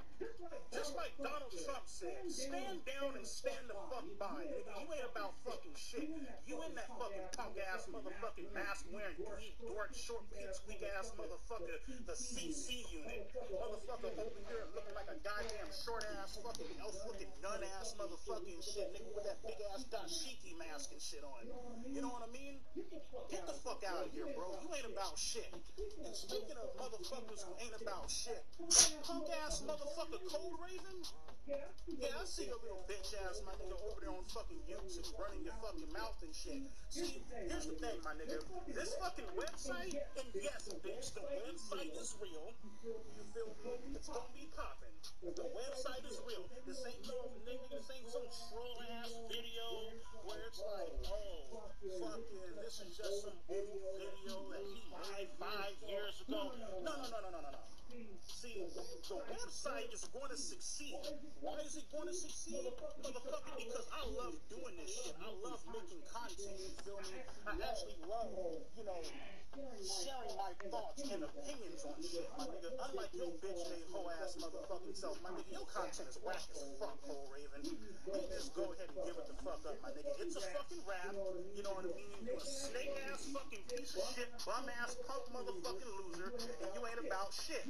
Just like Donald Trump said, stand down and stand the fuck by. Nigga, you ain't about fucking shit. You in that fucking punk ass motherfucking mask wearing dweeb dork short pits weak ass motherfucker, the CC unit. Motherfucker over here looking like a goddamn short ass fucking elf looking nun ass motherfucking shit. Nigga with that big ass dashiki mask and shit on. You know what I mean? Get the fuck out of here, bro. You ain't about shit. And speaking of motherfuckers who ain't about shit, that punk ass motherfucker Cold Raven? Yeah, I see your little bitch ass, my nigga, over there on fucking YouTube running your fucking mouth and shit. See, here's the thing, my nigga. This fucking website, and yes, bitch, the website is real. You feel me? It's gonna be popping. The website is real. This ain't no nigga, this ain't some troll ass video where it's like, oh, fucking, this is just some old video that he made 5 years ago. No. See, the website is going to succeed. Why is it going to succeed? Motherfucker, because I love doing this shit. I love making content, you feel me? I actually love, you know, sharing my thoughts and opinions on shit, my nigga. Unlike your bitch-made hoe-ass motherfucking self, my nigga, your content is whack as fuck, Cole Raven. You just go ahead and give it the fuck up, my nigga. It's a fucking rap, you know what I mean? You a snake-ass fucking piece of shit, bum-ass punk motherfucking loser, and you ain't about shit.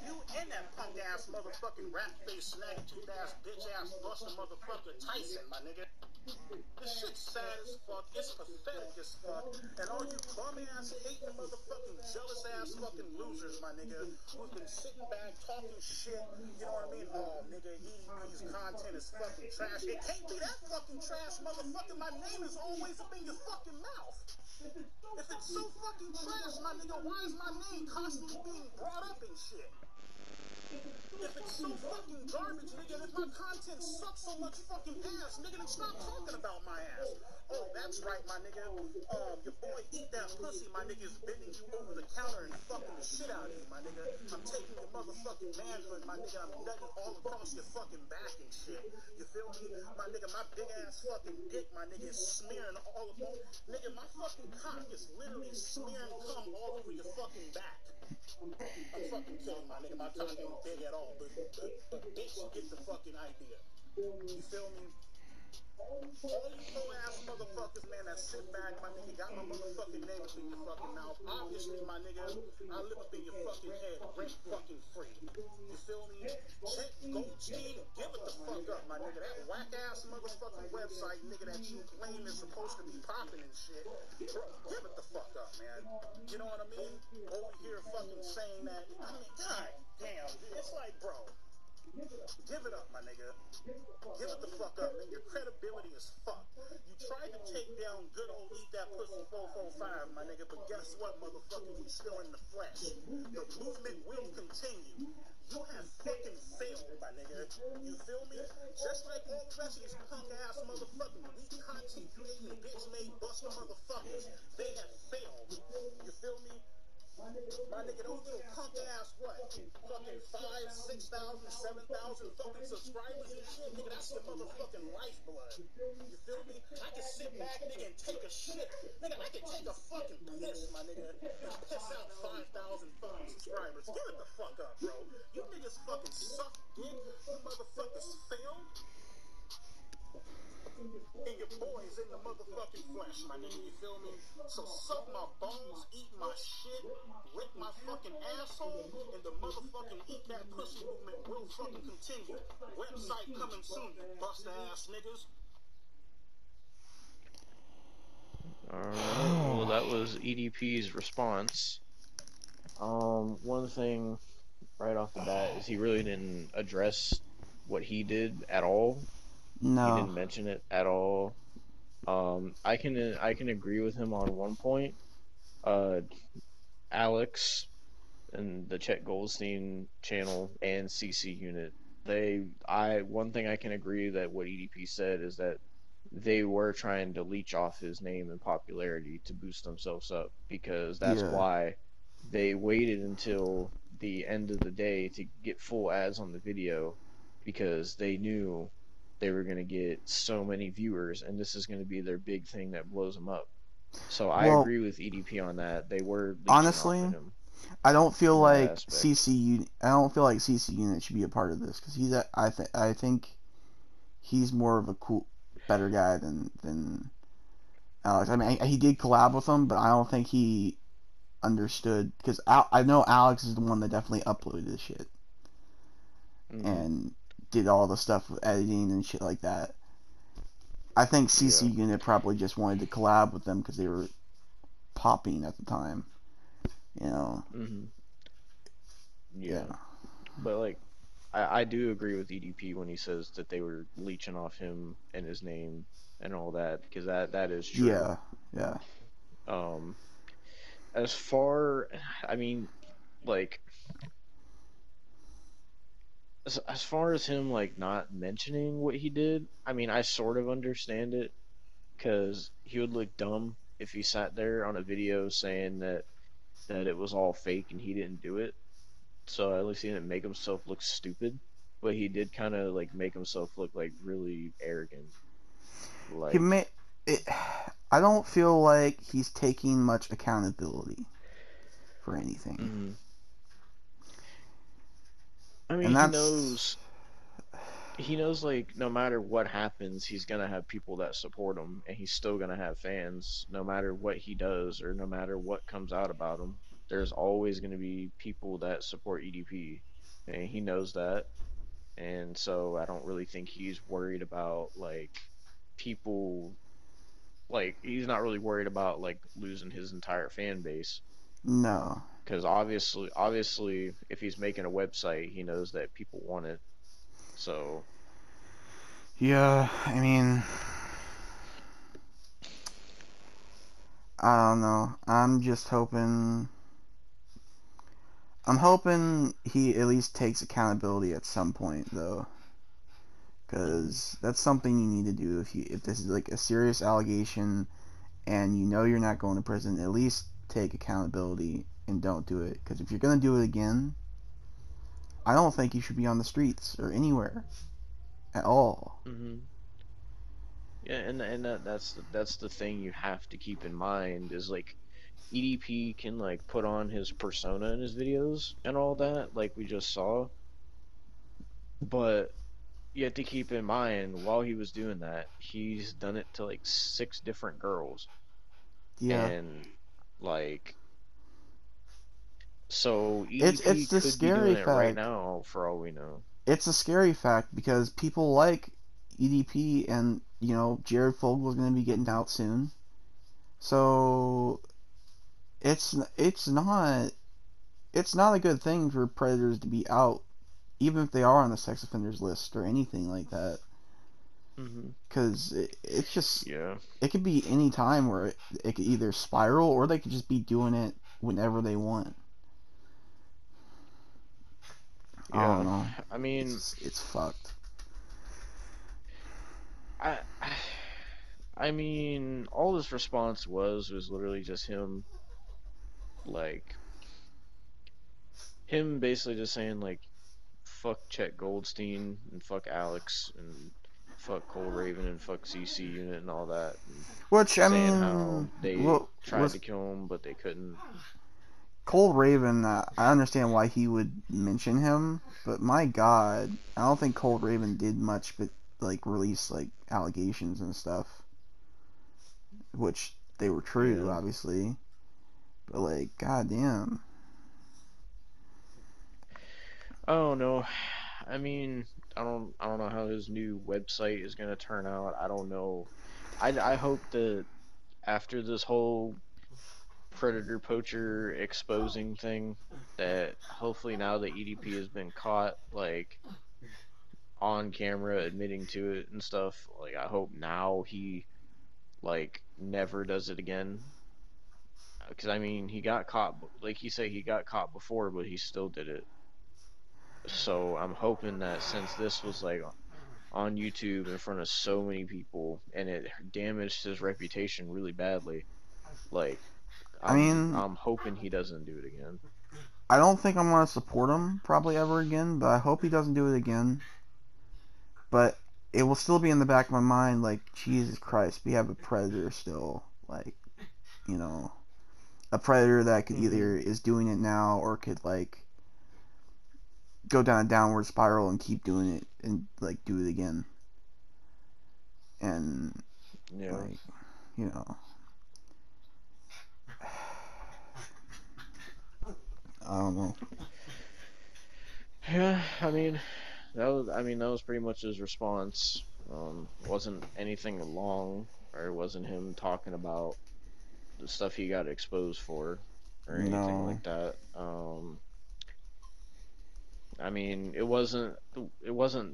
You and that punk-ass motherfucking rat-face, snag-tooth-ass, bitch-ass, buster motherfucker Tyson, my nigga. This shit's sad as fuck. It's pathetic as fuck. And all you bum-ass, hating motherfucking jealous-ass fucking losers, my nigga, who's been sitting back talking shit, you know what I mean? Oh, nigga, EDP's content is fucking trash. It can't be that fucking trash, motherfucker. My name is always up in your fucking mouth. If it's so fucking trash, my nigga, why is my name constantly being brought up and shit? If it's so fucking garbage, nigga, and if my content sucks so much fucking ass, nigga, then stop talking about my ass. Oh, that's right, my nigga. Your boy Eat That Pussy, my nigga, is bending you over the counter and fucking the shit out of you, my nigga. I'm taking your motherfucking manhood, my nigga. I'm nutting all across your fucking back and shit. You feel me? My nigga, my big ass fucking dick, my nigga, is smearing all of nigga, my fucking cock is literally smearing cum all over your fucking back. I'm fucking kidding, my nigga. My cock ain't big at all, but bitch, you get the fucking idea. You feel me? All you hoe-ass motherfuckers, man, that sit back, my nigga, got my motherfucking name up in your fucking mouth. Obviously, my nigga, I live up in your fucking head, rent fucking free. You feel me? Check Goldstein, give it the fuck up, my nigga. That whack-ass motherfucking website, nigga, that you claim is supposed to be popping and shit. Bro, give it the fuck up, man. You know what I mean? Over here fucking saying that. I mean, god damn, it's like, bro, give it up, my nigga. Give it the fuck up, man. Your credibility is fucked. You tried to take down good old Eat That Pussy 445, my nigga, but guess what, motherfucker? We still in the flesh. The movement will continue. You have fucking failed, my nigga. You feel me? Just like all the rest of these punk-ass motherfucking weak content creating bitch-made buster motherfuckers, they have failed. You feel me? My nigga, those little punk ass what? Fucking 5, 6,000, 7,000 fucking subscribers and shit, nigga, that's your motherfucking lifeblood. You feel me? I can sit back, nigga, and take a shit. Nigga, I can take a fucking piss, my nigga, and piss out 5,000 fucking subscribers. Give it the fuck up, bro. You niggas fucking suck dick. You motherfuckers failed. And your boy's in the motherfucking flesh, my nigga, you feel me? So suck my balls, eat my shit, lick my fucking asshole, and the motherfucking Eat That Pussy movement will fucking continue. Website coming soon, you bust ass niggas. Alright, well, that was EDP's response. One thing right off the bat is he really didn't address what he did at all. He No. didn't mention it at all. I can agree with him on one point. Alex and the Chet Goldstein channel and CC Unit, one thing I can agree that what EDP said is that they were trying to leech off his name and popularity to boost themselves up, because that's Yeah. why they waited until the end of the day to get full ads on the video, because they knew they were going to get so many viewers and this is going to be their big thing that blows them up. So I Well, agree with EDP on that. They were leeching off honestly, of him I don't feel in that like aspect. I don't feel like CC Unit should be a part of this because I think he's more of a better guy than Alex. I mean, he did collab with him, but I don't think he understood because I know Alex is the one that definitely uploaded this shit Hmm. and did all the stuff with editing and shit like that. I think CC Yeah. Unit probably just wanted to collab with them because they were popping at the time. You know, Hmm. yeah. Yeah. But like, I do agree with EDP when he says that they were leeching off him and his name and all that, because that is true. Yeah, yeah. Um, as far, I mean, like, as far as him like not mentioning what he did, I mean, I sort of understand it, because he would look dumb if he sat there on a video saying that it was all fake and he didn't do it. So at least he didn't make himself look stupid, but he did kind of like make himself look like really arrogant. He Like, may. It, I don't feel like he's taking much accountability for anything, mhm. I mean, and that's he knows like no matter what happens, he's gonna have people that support him, and he's still gonna have fans, no matter what he does or no matter what comes out about him. There's always gonna be people that support EDP, and he knows that. And so I don't really think he's worried about like people, like he's not really worried about like losing his entire fan base, no. because obviously if he's making a website, he knows that people want it. So Yeah, I mean, I don't know. I'm just hoping. I'm hoping he at least takes accountability at some point, though, because that's something you need to do if this is like a serious allegation and you know you're not going to prison. At least take accountability and don't do it. Because if you're gonna do it again, I don't think you should be on the streets or anywhere at all. Mm-hmm. Yeah, and that's the thing you have to keep in mind is like EDP can like put on his persona in his videos and all that, like we just saw, but you have to keep in mind while he was doing that, he's done it to like 6 different girls, Yeah, and like so it's EDP the could be scary doing it right fact. now for all we know. It's a scary fact because people like EDP and Jared Fogel's going to be getting out soon. So it's not a good thing for predators to be out, even if they are on the sex offenders list or anything like that. Mm-hmm. Because it's just Yeah. it could be any time where it could either spiral or they could just be doing it whenever they want. I don't Yeah. know. I mean, It's fucked. I I mean, all his response was literally just like him basically just saying like fuck Chet Goldstein and fuck Alex and fuck Cole Raven and fuck CC Unit and all that, and Which I saying how mean, they what tried was to kill him but they couldn't. Cole Raven? I understand why he would mention him, but my God, I don't think Cole Raven did much but like release like allegations and stuff, which they were true, Yeah. obviously. But like, goddamn. I don't know. I mean, I don't know how his new website is gonna turn out. I don't know. I hope that after this whole predator poacher exposing thing, that hopefully now that EDP has been caught like on camera admitting to it and stuff, like I hope now he like never does it again. Because I mean, he got caught, like he said, he got caught before, but he still did it. So I'm hoping that since this was like on YouTube in front of so many people and it damaged his reputation really badly, like I mean, I'm hoping he doesn't do it again. I don't think I'm gonna support him probably ever again, but I hope he doesn't do it again. But it will still be in the back of my mind, like, Jesus Christ, we have a predator still. Like, you know, a predator that could Mm-hmm. either is doing it now or could, like, go down a downward spiral and keep doing it and, like, do it again. And, Yeah. like, you know, I don't know. Yeah, I mean that was pretty much his response. Wasn't anything long, or it wasn't him talking about the stuff he got exposed for or anything No. like that. I mean, it wasn't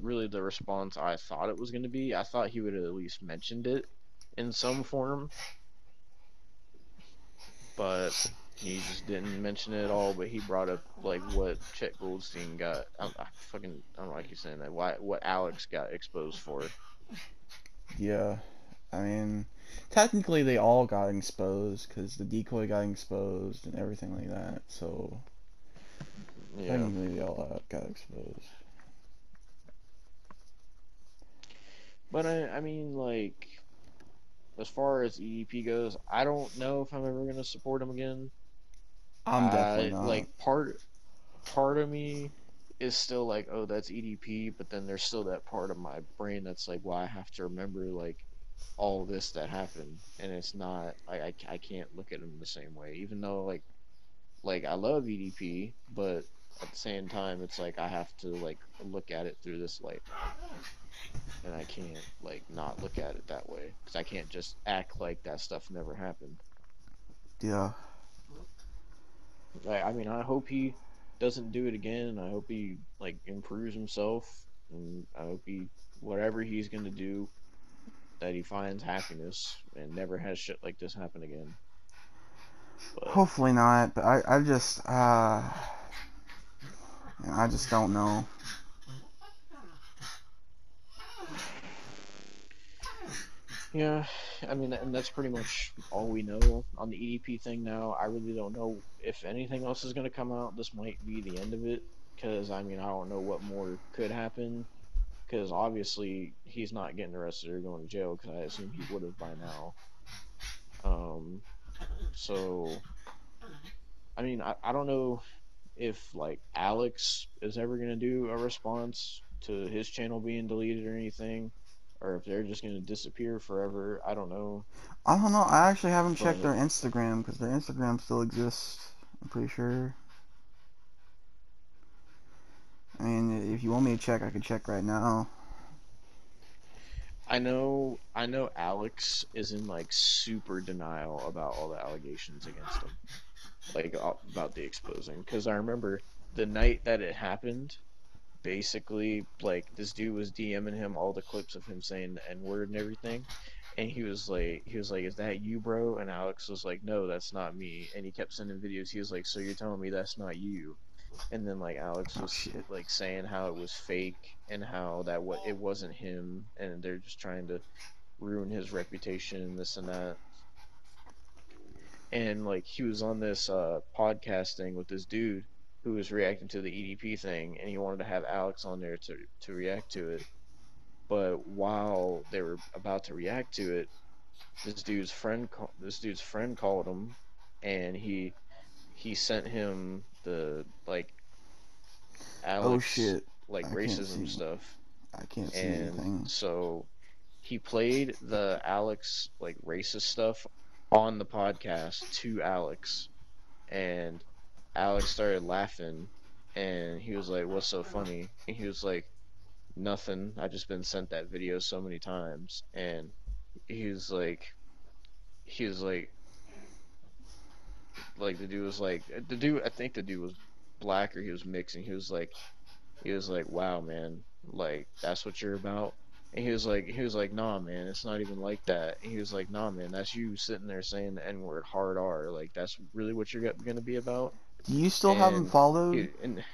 really the response I thought it was going to be. I thought he would have at least mentioned it in some form, but he just didn't mention it at all. But he brought up like what Chet Goldstein got. I don't like you saying that. What Alex got exposed for. Yeah. I mean, technically they all got exposed because the decoy got exposed and everything like that. So Yeah. technically they all got exposed. But I mean, like, as far as EDP goes, I don't know if I'm ever gonna support him again. I'm definitely not. Like part of me is still like, oh, that's EDP, but then there's still that part of my brain that's like, well, I have to remember like all this that happened, and it's not like I can't look at him the same way, even though like I love EDP, but at the same time, it's like I have to like look at it through this light now, and I can't like not look at it that way because I can't just act like that stuff never happened. Yeah. I mean, I hope he doesn't do it again. I hope he like improves himself, and I hope he whatever he's gonna do that he finds happiness and never has shit like this happen again. But Hopefully not, but I just And I just don't know. Yeah, I mean, and that's pretty much all we know on the EDP thing now. I really don't know if anything else is going to come out. This might be the end of it, because, I mean, I don't know what more could happen, because obviously he's not getting arrested or going to jail, because I assume he would have by now. Um, so, I mean, I don't know if, like, Alex is ever going to do a response to his channel being deleted or anything, or if they're just going to disappear forever. I don't know. I don't know. I actually haven't checked But their Instagram because their Instagram still exists. I'm pretty sure. I mean, if you want me to check, I can check right now. I know Alex is in like super denial about all the allegations against him, like about the exposing. Because I remember the night that it happened, basically like this dude was DMing him all the clips of him saying the N word and everything, and he was like, "Is that you, bro?" And Alex was like, "No, that's not me." And he kept sending videos. He was like, "So you're telling me that's not you?" And then like Alex Oh was shit. like saying how it was fake and how that what it wasn't him, and they're just trying to ruin his reputation and this and that. And like he was on this podcast thing with this dude who was reacting to the EDP thing, and he wanted to have Alex on there to react to it. But while they were about to react to it, this dude's friend called him, and he sent him the like Oh Alex shit. like I can't racism see. stuff. I can't see And anything. so he played the Alex like racist stuff on the podcast to Alex, and Alex started laughing, and he was like, "What's so funny?" And he was like, "Nothing. I just been sent that video so many times." And he was like, he was like the dude. I think the dude was black or he was mixed, and he was like, "Wow, man, like that's what you're about." And he was like, "Nah, man, it's not even like that." And he was like, "Nah, man, that's you sitting there saying the N word hard R. Like that's really what you're gonna be about." Do you still have him And followed? he and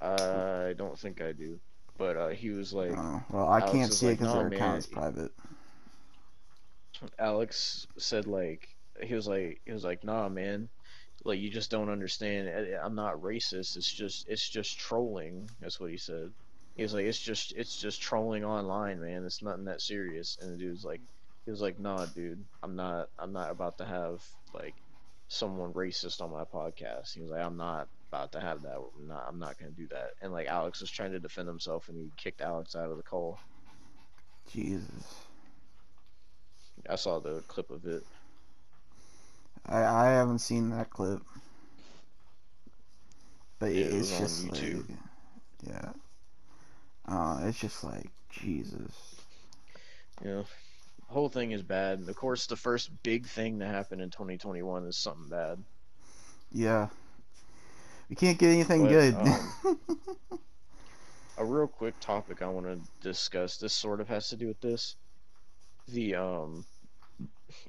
I don't think I do, but he was like, Oh, well, I Alex can't is see it like, because "Nah, their account man." is private. Alex said like he was like, "Nah, man, like you just don't understand. I'm not racist. It's just trolling." That's what he said. He was like, it's just trolling online, man. It's nothing that serious." And the dude's like, he was like, "Nah, dude, I'm not about to have like someone racist on my podcast." He was like, "I'm not about to have that. I'm not gonna do that." And like Alex was trying to defend himself, and he kicked Alex out of the call. Jesus. I saw the clip of it. I haven't seen that clip, but It was it's on just like, YouTube. yeah. It's just like, Jesus. You know, whole thing is bad. And of course, the first big thing to happen in 2021 is something bad. Yeah. We can't get anything But good. a real quick topic I want to discuss. This sort of has to do with this. The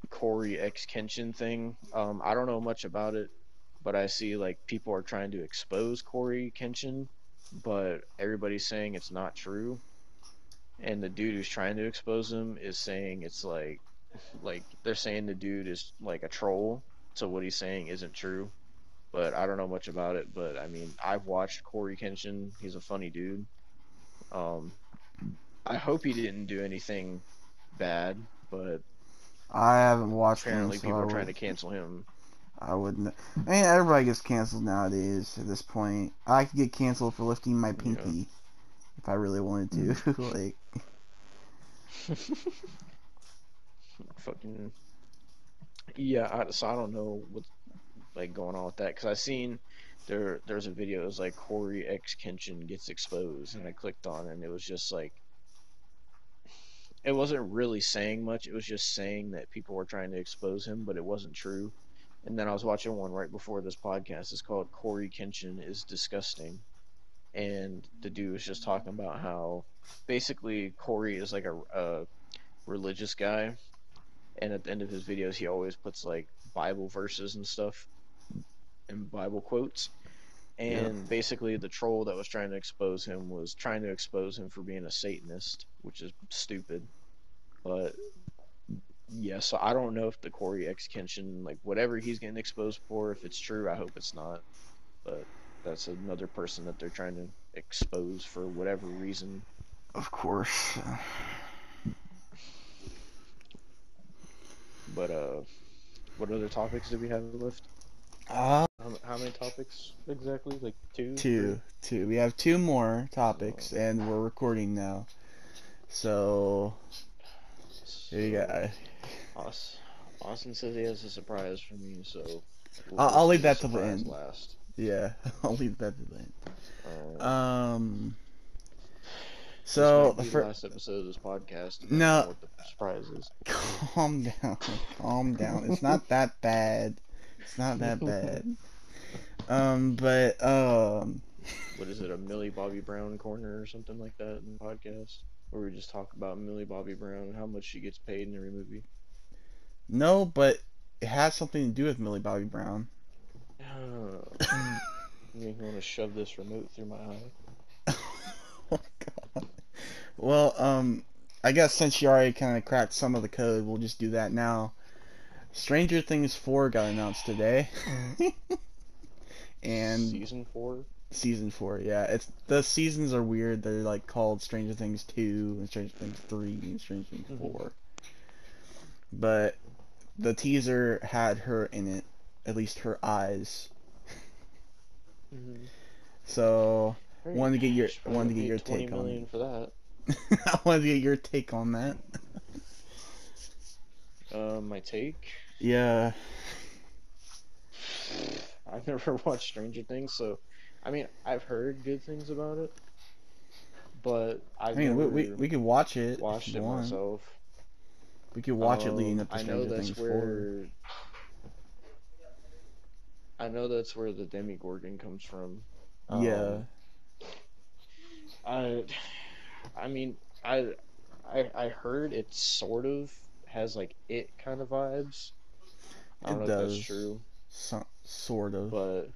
Corey X Kenshin thing. I don't know much about it, but I see like people are trying to expose Corey Kenshin, but everybody's saying it's not true. And the dude who's trying to expose him is saying it's like they're saying the dude is like a troll, so what he's saying isn't true. But I don't know much about it. But I mean, I've watched Corey Kenshin. He's a funny dude. Um, I hope he didn't do anything bad, but I haven't watched him, apparently so people are trying to cancel him. I wouldn't. I mean, everybody gets canceled nowadays at this point. I could get canceled for lifting my Yeah. pinky if I really wanted to. Like, Fucking yeah. So I don't know what's like going on with that because I seen there's a video. It was like Corey X Kenshin gets exposed, and I clicked on it, and it was just like it wasn't really saying much. It was just saying that people were trying to expose him, but it wasn't true. And then I was watching one right before this podcast. It's called Corey Kenshin is Disgusting. And the dude was just talking about how basically Corey is like a religious guy. And at the end of his videos, he always puts like Bible verses and stuff and Bible quotes. And basically, the troll that was trying to expose him was trying to expose him for being a Satanist, which is stupid. But yeah, so I don't know if the Corey X Kenshin, like whatever he's getting exposed for, if it's true, I hope it's not. But that's another person that they're trying to expose for whatever reason. Of course. But what other topics do we have left? Uh, How many topics exactly? Like two, three? two. We have two more topics, So, and we're recording now. So here you go. Austin says he has a surprise for me, so we'll I'll leave save the that to the surprise end. last. Yeah, I'll leave that to the end. Um, this So might the be the first. last episode of this podcast, depending on No, what the surprise is. calm down, calm down. It's not that bad. It's not that bad. But What is it, a Millie Bobby Brown corner or something like that in the podcast? Where we just talk about Millie Bobby Brown and how much she gets paid in every movie. no, but it has something to do with Millie Bobby Brown. You make me want to shove this remote through my eye. Oh God. Well, I guess since you already kind of cracked some of the code, we'll just do that now. Stranger Things 4 got announced today. And Season 4? Season 4, yeah. It's the seasons are weird. They're like called Stranger Things 2 and Stranger Things 3 and Stranger Things 4. But the teaser had her in it, at least her eyes. So wanted to get your take on $20 million for that. I wanted to get your take on that. My take? Yeah. I've never watched Stranger Things, so I mean I've heard good things about it, but I've never we could watch it watched if you it want. myself. We could watch it leading up to I know Stranger that's Things 4. where I know that's where the Demogorgon comes from. Yeah. I mean I heard it sort of has like it kind of vibes. I don't It know if that's does. true, Sort of. but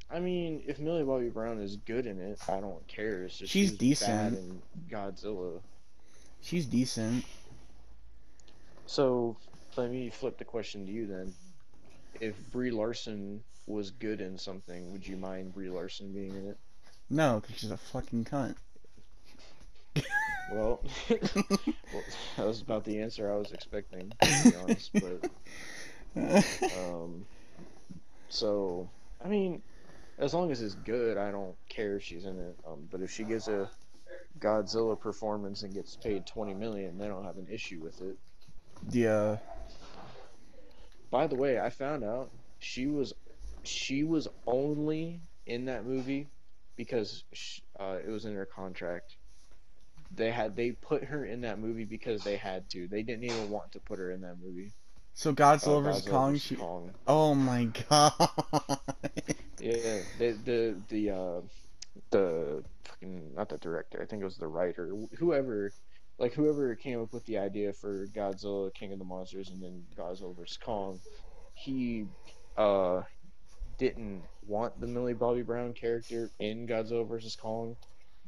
I mean, if Millie Bobby Brown is good in it, I don't care. It's just She's she was bad decent. in Godzilla. She's decent. So let me flip the question to you then. If Brie Larson was good in something, would you mind Brie Larson being in it? No, because she's a fucking cunt. Well, well, that was about the answer I was expecting, to be honest. But so I mean, as long as it's good, I don't care if she's in it. But if she gives a Godzilla performance and gets paid 20 million, they don't have an issue with it. Yeah. By the way, I found out she was only in that movie because it was in her contract. They put her in that movie because they had to. They didn't even want to put her in that movie. So Godzilla vs Godzilla Kong. vs Kong. Oh my god. Yeah, the fucking, not the director. I think it was the writer. Whoever came up with the idea for Godzilla King of the Monsters and then Godzilla vs Kong, he uh didn't want the Millie Bobby Brown character in Godzilla vs Kong,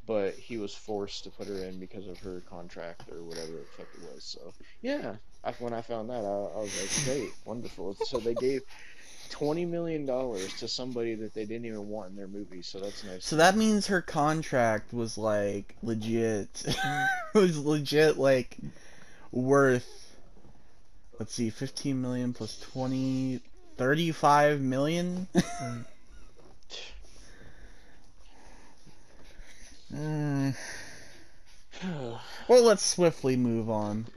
but he was forced to put her in because of her contract or whatever the fuck it was. So yeah, when I found that, I was like, great, wonderful. So they gave $20 million to somebody that they didn't even want in their movie. So that's nice. So that means her contract was like legit. It was legit like worth. Let's see, 15 million plus 20, 35 million. Well, let's swiftly move on.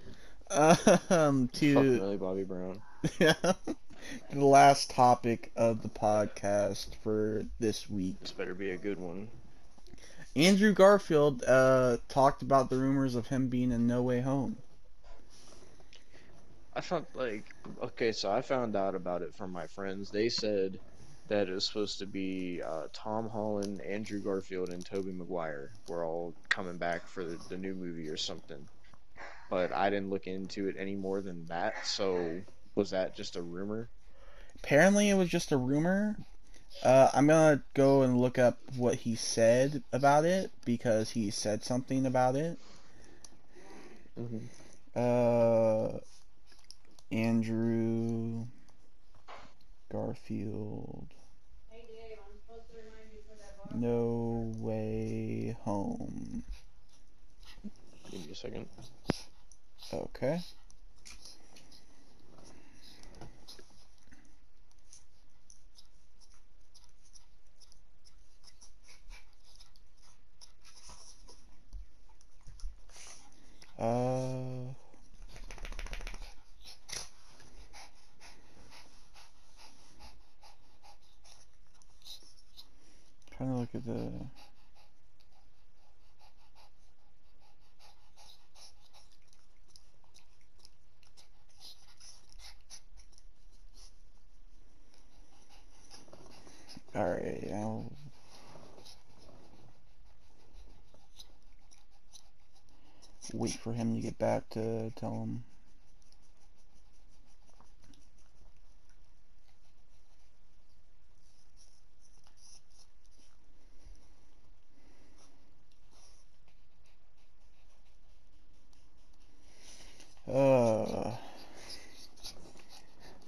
Fuck To Millie Bobby Brown. the last topic of the podcast for this week. This better be a good one. Andrew Garfield talked about the rumors of him being in No Way Home. I found so I found out about it from my friends. They said that it was supposed to be Tom Holland, Andrew Garfield, and Tobey Maguire were all coming back for the new movie or something. But I didn't look into it any more than that. So was that just a rumor? apparently it was just a rumor. I'm gonna go and look up what he said about it because he said something about it. Mm-hmm. Andrew Garfield. No Way Home. Give me a second. Okay. Trying to look at the. Alright, I'll wait for him to get back to tell him.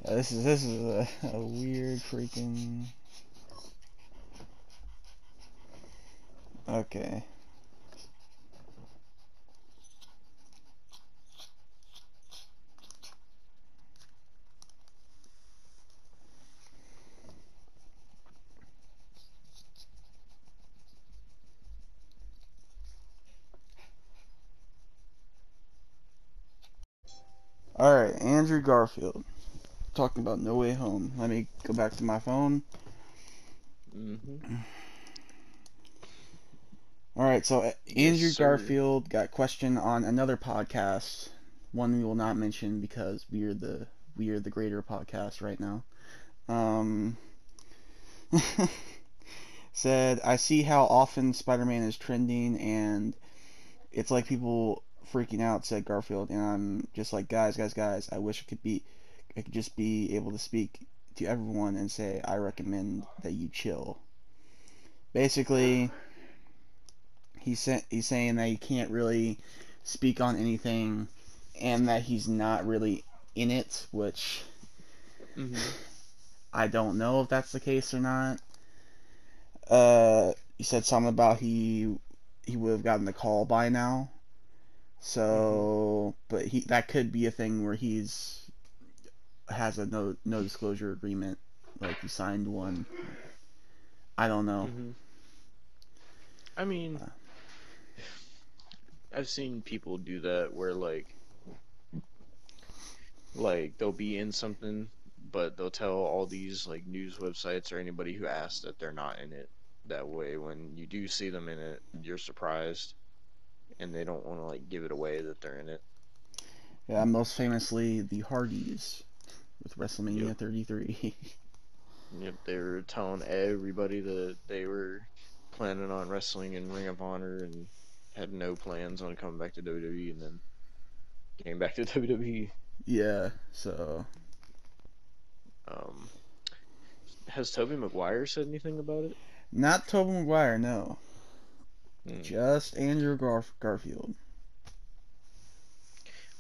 This is a weird freaking. Okay. Alright, Andrew Garfield. Talking about No Way Home. Let me go back to my phone. Mm-hmm. Alright, so Yes, Andrew sir. Garfield got questioned on another podcast. One we will not mention because we are the greater podcast right now. Said, I see how often Spider-Man is trending and it's like people freaking out, said Garfield, and I'm just like, guys, I wish I could just be able to speak to everyone and say, I recommend that you chill. Basically, he's saying that he can't really speak on anything and that he's not really in it, which Mm-hmm. I don't know if that's the case or not. He said something about he would have gotten the call by now. So, but that could be a thing where has a no disclosure agreement, like he signed one. I don't know. Mm-hmm. I mean, I've seen people do that where like they'll be in something, but they'll tell all these like news websites or anybody who asks that they're not in it. That way, when you do see them in it, you're surprised, and they don't want to like give it away that they're in it. Yeah, most famously the Hardys with Yep. WrestleMania 33. Yep. They were telling everybody that they were planning on wrestling in Ring of Honor and had no plans on coming back to WWE, and then came back to WWE. Yeah, so Um, has Toby Maguire said anything about it? not Tobey Maguire, no, Hmm. just Andrew Garfield.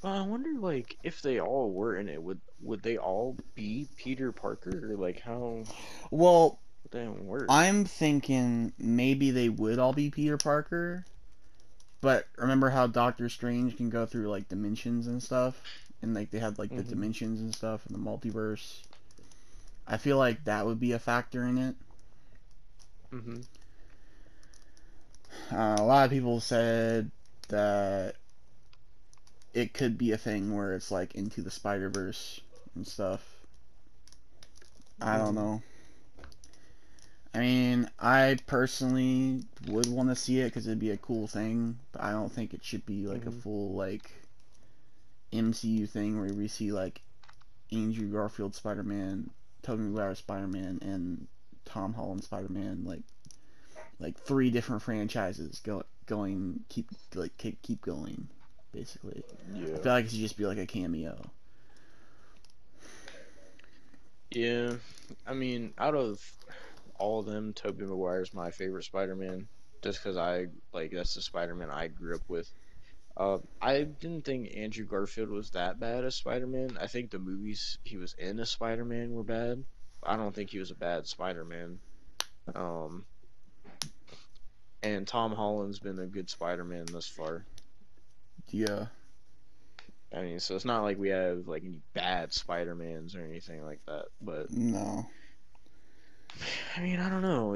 Well, I wonder, like, if they all were in it, would they all be Peter Parker, or like how Well, would that work? I'm thinking maybe they would all be Peter Parker, but remember how Doctor Strange can go through like dimensions and stuff, and like they had like the Mm-hmm. dimensions and stuff in the multiverse. I feel like that would be a factor in it. Mm-hmm. A lot of people said that it could be a thing where it's like into the Spider Verse and stuff. I don't Mm-hmm. know. I mean, I personally would want to see it because it'd be a cool thing, but I don't think it should be like a Mm-hmm. full like MCU thing where we see like Andrew Garfield Spider-Man, Tobey Maguire Spider-Man, and Tom Holland Spider-Man, like three different franchises going keep going, basically. I Yeah. feel like it should just be like a cameo. Yeah, I mean, out of all of them, Tobey Maguire's my favorite Spider-Man, just because I like that's the Spider-Man I grew up with. I didn't think Andrew Garfield was that bad as Spider-Man. I think the movies he was in as Spider-Man were bad. I don't think he was a bad Spider-Man. Um, and Tom Holland's been a good Spider-Man thus far. Yeah. I mean, so it's not like we have like any bad Spider-Mans or anything like that. But No. I mean, I don't know.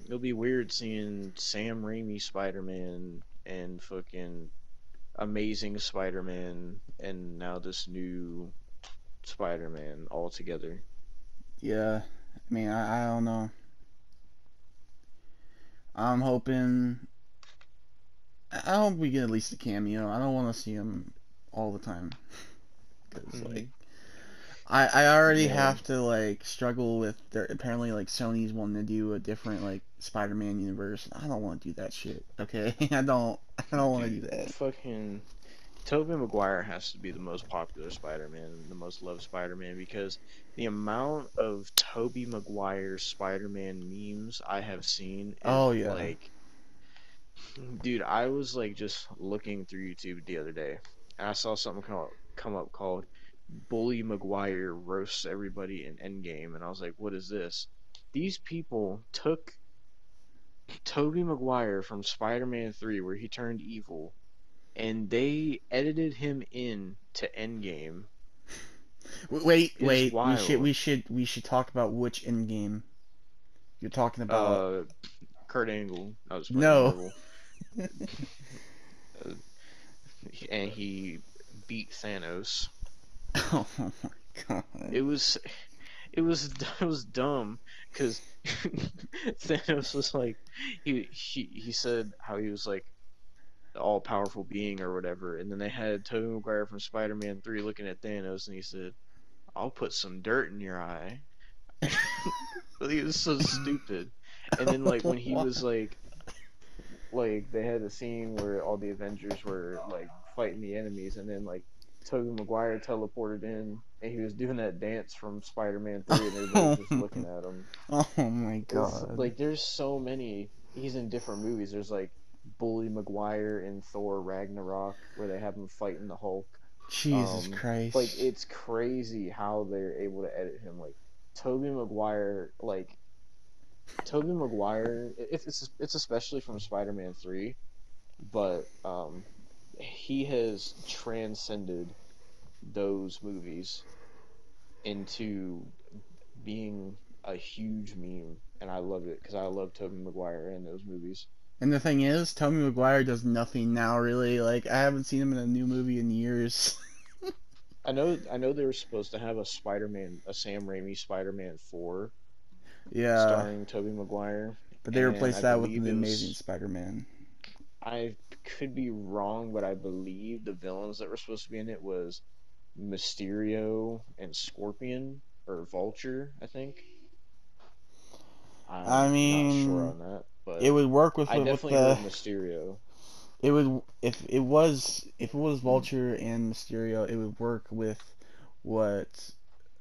It'll be weird seeing Sam Raimi Spider-Man and fucking Amazing Spider-Man and now this new Spider-Man all together. Yeah. I mean, I don't know. I'm hoping. I hope we get at least a cameo. I don't want to see him all the time. Because, like, Hmm. I already Yeah, have to, like, struggle with. Apparently, like, Sony's wanting to do a different, like, Spider Man universe. I don't want to do that shit, okay? I don't want to do dude, that. fucking Tobey Maguire has to be the most popular Spider-Man, the most loved Spider-Man, because the amount of Tobey Maguire Spider-Man memes I have seen is Oh, yeah. like, dude, I was like just looking through YouTube the other day, and I saw something come up called Bully Maguire roasts everybody in Endgame, and I was like, what is this? These people took Tobey Maguire from Spider-Man 3, where he turned evil, and they edited him in to Endgame. Wait, It is wait. wild. We should talk about which in game you're talking about. Uh, Kurt Angle, I was playing No. Marvel, uh, and he beat Thanos. Oh my god. It was it was dumb because Thanos was like he said how he was like the all powerful being or whatever, and then they had Tobey Maguire from Spider-Man 3 looking at Thanos, and he said, "I'll put some dirt in your eye." He was so stupid. And then like when he What? was like they had a scene where all the Avengers were like fighting the enemies, and then like Tobey Maguire teleported in, and he was doing that dance from Spider-Man 3, and everybody was just looking at him. Oh my It's god. like there's so many. He's in different movies. There's like Bully Maguire in Thor Ragnarok, where they have him fighting the Hulk. Jesus Like Christ. it's crazy how they're able to edit him. Like Tobey Maguire, like Tobey Maguire. It's especially from Spider-Man 3, but he has transcended those movies into being a huge meme, and I love it because I love Tobey Maguire in those movies. And the thing is, Tobey Maguire does nothing now, really. Like, I haven't seen him in a new movie in years. I know they were supposed to have a Spider-Man, a Sam Raimi Spider-Man 4 Yeah, starring Tobey Maguire, but they and replaced I that with believe the it Amazing was Spider-Man. I could be wrong, but I believe the villains that were supposed to be in it was Mysterio and Scorpion or Vulture, I think. I I'm not sure mean, on that, it but would work I with definitely the. heard Mysterio. It would if it was Mm. Vulture and Mysterio, it would work with what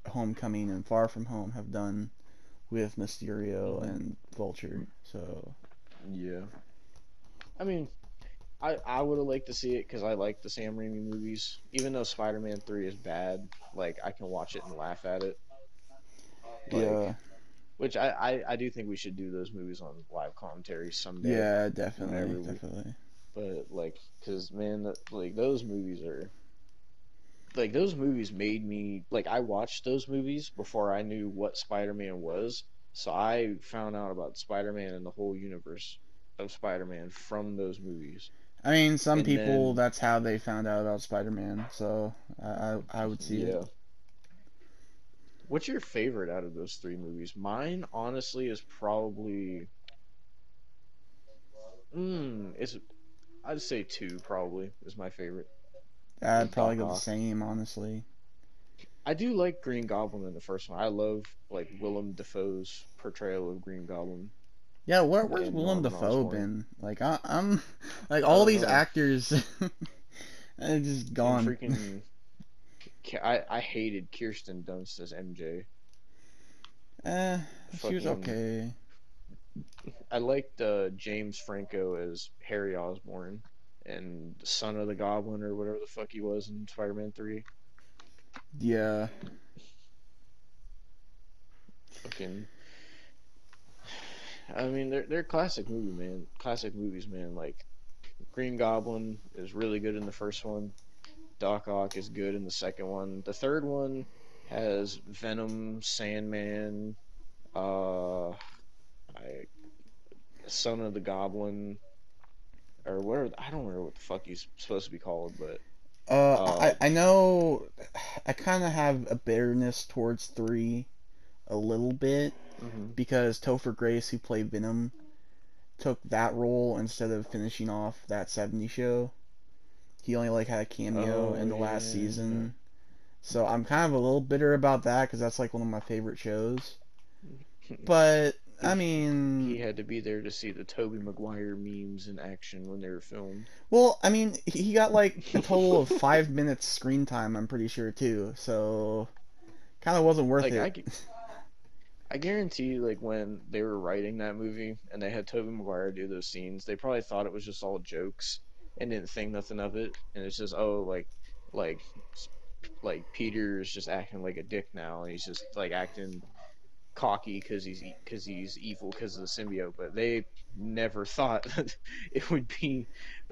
Homecoming and Far From Home have done with Mysterio Hmm. and Vulture. So Yeah, I mean, I would have liked to see it because I like the Sam Raimi movies. Even though Spider-Man 3 is bad, like I can watch it and laugh at it. Like, yeah, which I do think we should do those movies on live commentary someday, yeah, definitely, whenever we. definitely. But like, cause man, like those movies are like those movies made me like I watched those movies before I knew what Spider-Man was. So I found out about Spider-Man and the whole universe of Spider-Man from those movies. I mean, some And people then that's how they found out about Spider-Man. So I would see it. yeah. What's your favorite out of those three movies? Mine honestly is probably is I'd say two probably is my favorite I'd with probably Doc go the Ock. same, honestly. I do like Green Goblin in the first one. I love like Willem Dafoe's portrayal of Green Goblin Yeah, where's and Willem Norman Dafoe Osborn. been? Like I'm like I all don't these know. actors are just And gone. freaking I hated Kirsten Dunst as MJ. She was Fucking, okay. I liked James Franco as Harry Osborn and Son of the Goblin or whatever the fuck he was in Spider-Man 3. Yeah. Fucking, I mean, they're classic movies, man. Like Green Goblin is really good in the first one. Doc Ock is good in the second one. The third one has Venom, Sandman, I Son of the Goblin, or whatever. I don't remember what the fuck he's supposed to be called, but I uh, I know I kind of have a bitterness towards 3 a little bit mhm. because Topher Grace, who played Venom, took that role instead of finishing off that 70 show. He only like had a cameo Oh in the last yeah. season. So I'm kind of a little bitter about that because that's like one of my favorite shows. But I he he mean, had to be there to see the Tobey Maguire memes in action when they were filmed. well, I mean, he got like a total of 5 minutes screen time, I'm pretty sure too. So kind of wasn't worth Like it. I guarantee, like when they were writing that movie and they had Tobey Maguire do those scenes, they probably thought it was just all jokes and didn't think nothing of it. And it's just like like Peter's just acting like a dick now, and he's just like acting cocky because he's evil because of the symbiote. But they never thought that it would be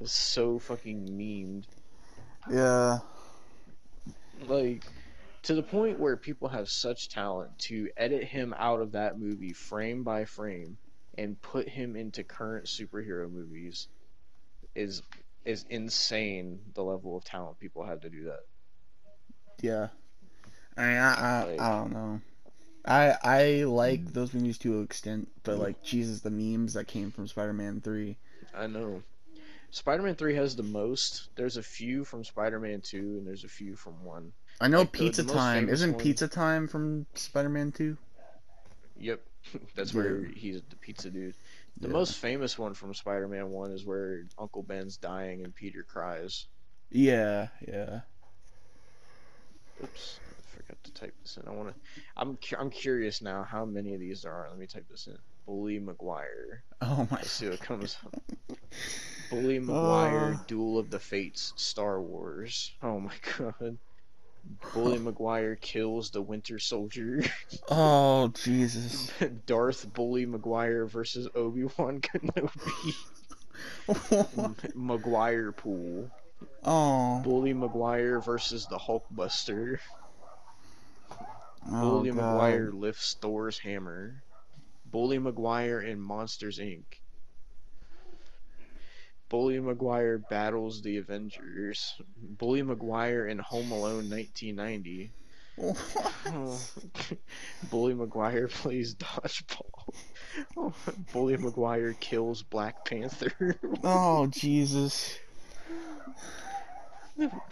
so fucking memed, Yeah, like to the point where people have such talent to edit him out of that movie frame by frame and put him into current superhero movies is is insane. The level of talent people have to do that. yeah. I mean, I Like don't know. I like those movies to an extent, but like Jesus, the memes that came from Spider-Man 3. I know Spider-Man 3 has the most. There's a few from Spider-Man 2 and there's a few from 1. I know Like the Pizza most Time. famous Isn't one, Pizza Time from Spider-Man 2? yep, that's Yeah, where he's the pizza dude. The yeah. most famous one from Spider-Man 1 is where Uncle Ben's dying and Peter cries. Yeah, yeah. Oops, I forgot to type this in. I'm curious now how many of these there are. Let me type this in. Bully Maguire. Oh my Let's see what fucking. comes up. Bully Maguire, Duel of the Fates, Star Wars. Oh my god. Bully Maguire kills the Winter Soldier. Oh Jesus. Darth Bully Maguire versus Obi-Wan Kenobi. Maguire Pool. Oh. Bully Maguire versus the Hulkbuster. Oh Bully God. Maguire lifts Thor's hammer. Bully Maguire in Monsters Inc. Bully Maguire battles the Avengers. Bully Maguire in Home Alone 1990. Oh, Bully Maguire plays dodgeball. Oh, Bully Maguire kills Black Panther. Oh Jesus.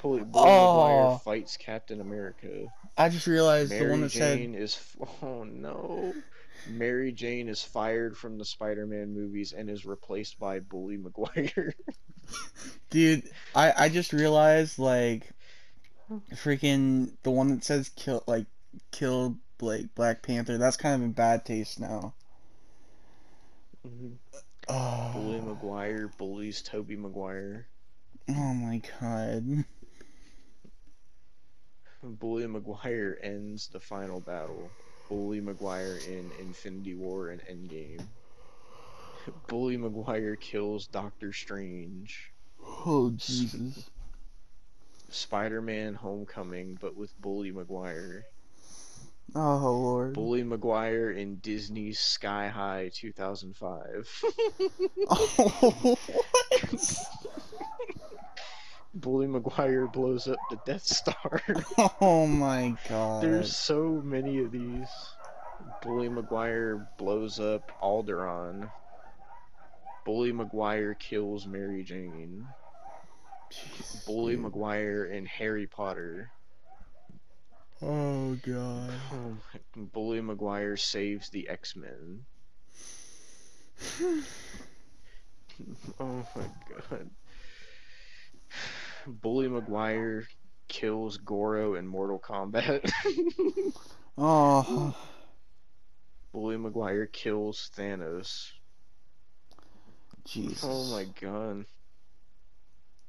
Bully Maguire Oh. fights Captain America. I just realized the one Mary that said, Jane is. Oh no. Mary Jane is fired from the Spider Man movies and is replaced by Bully Maguire. dude. I just realized like freaking the one that says kill Black Panther. That's kind of in bad taste now. Bully Oh. Maguire bullies Toby Maguire. Oh my God. Bully Maguire ends the final battle. Bully Maguire in Infinity War and Endgame. Bully Maguire kills Doctor Strange. Oh Jesus. Spider-Man Homecoming, but with Bully Maguire. Oh Lord. Bully Maguire in Disney's Sky High 2005. Oh what? Bully Maguire blows up the Death Star. Oh my There's God. so many of these. Bully Maguire blows up Alderaan. Bully Maguire kills Mary Jane. Jesus, Bully dude. Maguire in Harry Potter. Oh God. Bully Maguire saves the X-Men. Oh my god. Bully Maguire kills Goro in Mortal Kombat. Oh. Bully Maguire kills Thanos. Jesus. Oh my god.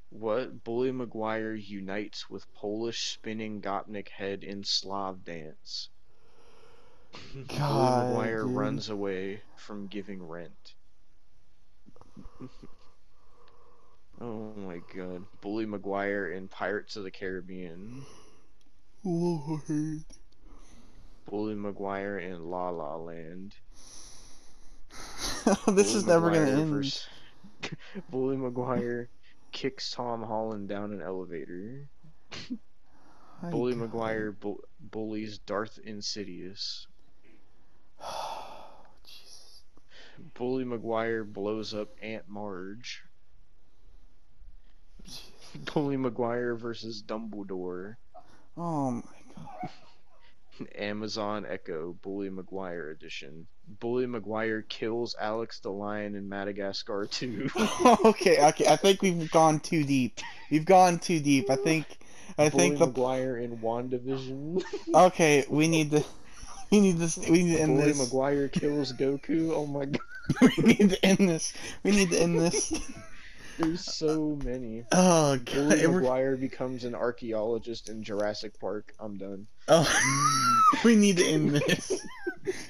What? Bully Maguire unites with Polish spinning Gopnik head in Slav dance. Bully God, Maguire dude. runs away from giving rent. Oh my god. Bully Maguire in Pirates of the Caribbean. Lord. Bully Maguire in La La Land. This Bully is never gonna Maguire end. versus Bully Maguire kicks Tom Holland down an elevator. My Bully God. Maguire bullies Darth Insidious. Jesus. Bully Maguire blows up Aunt Marge. Bully Maguire versus Dumbledore. Oh my God. Amazon Echo Bully Maguire edition. Bully Maguire kills Alex the Lion in Madagascar 2. Okay. I think we've gone too deep. We've gone too deep. I think Bully the. Maguire in WandaVision. Okay, we need to end Bully this. Maguire kills Goku. Oh my god. We need to end this. We need to end this. There's so many. Oh God. Bully Maguire becomes an archaeologist in Jurassic Park. I'm done. Oh, we need to end this.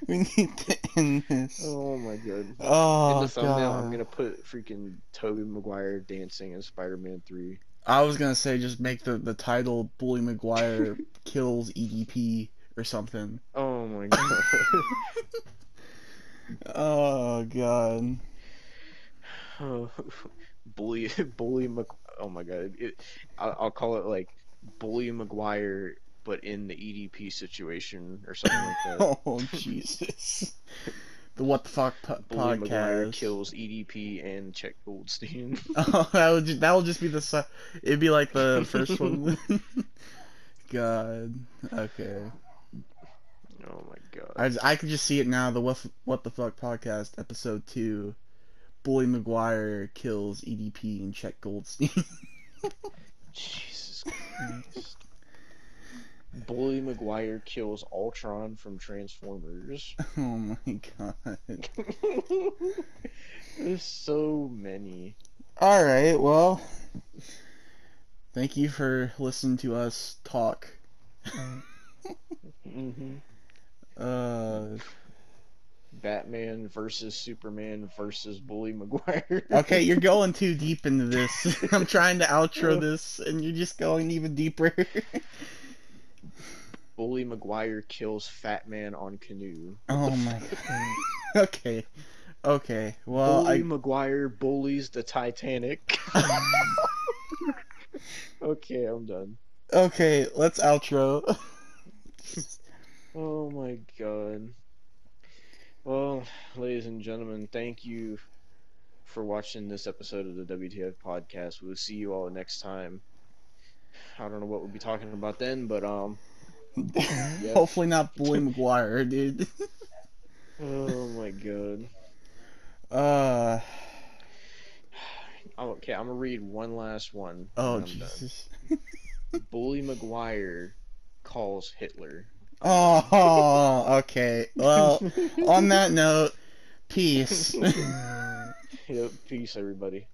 We need to end this. Oh my god. Oh In the thumbnail, God. I'm gonna put freaking Tobey Maguire dancing in Spider-Man 3. I was gonna say just make the title Bully Maguire kills EDP or something. Oh my god. Oh God. Oh, bully oh my god. I'll call it like Bully Maguire, but in the EDP situation or something like that. Oh Jesus. The What the Fuck Bully Maguire podcast. kills EDP and Chet Goldstein. Oh, that would just be the it'd be like the first one. God. Okay. Oh my god. I could just see it now. The What the Fuck podcast episode 2. Bully Maguire kills EDP and Chet Goldstein. Jesus Christ. Bully Maguire kills Ultron from Transformers. Oh my God. There's so many. Alright, well, thank you for listening to us talk. Mm-hmm. Batman versus Superman versus Bully Maguire. Okay, you're going too deep into this. I'm trying to outro this, and you're just going even deeper. Bully Maguire kills Fat Man on canoe. Oh my God. Okay. Okay. Well, Bully Maguire bullies the Titanic. Okay, I'm done. Okay, let's outro. Oh my god. Well, ladies and gentlemen, thank you for watching this episode of the WTF podcast. We'll see you all next time. I don't know what we'll be talking about then, but yeah. Hopefully not Bully Maguire, dude. Oh my god. Okay, I'm gonna read one last one. Oh and I'm Jesus. done. Bully Maguire calls Hitler. Oh, okay. Well, on that note, peace. Yep, peace, everybody.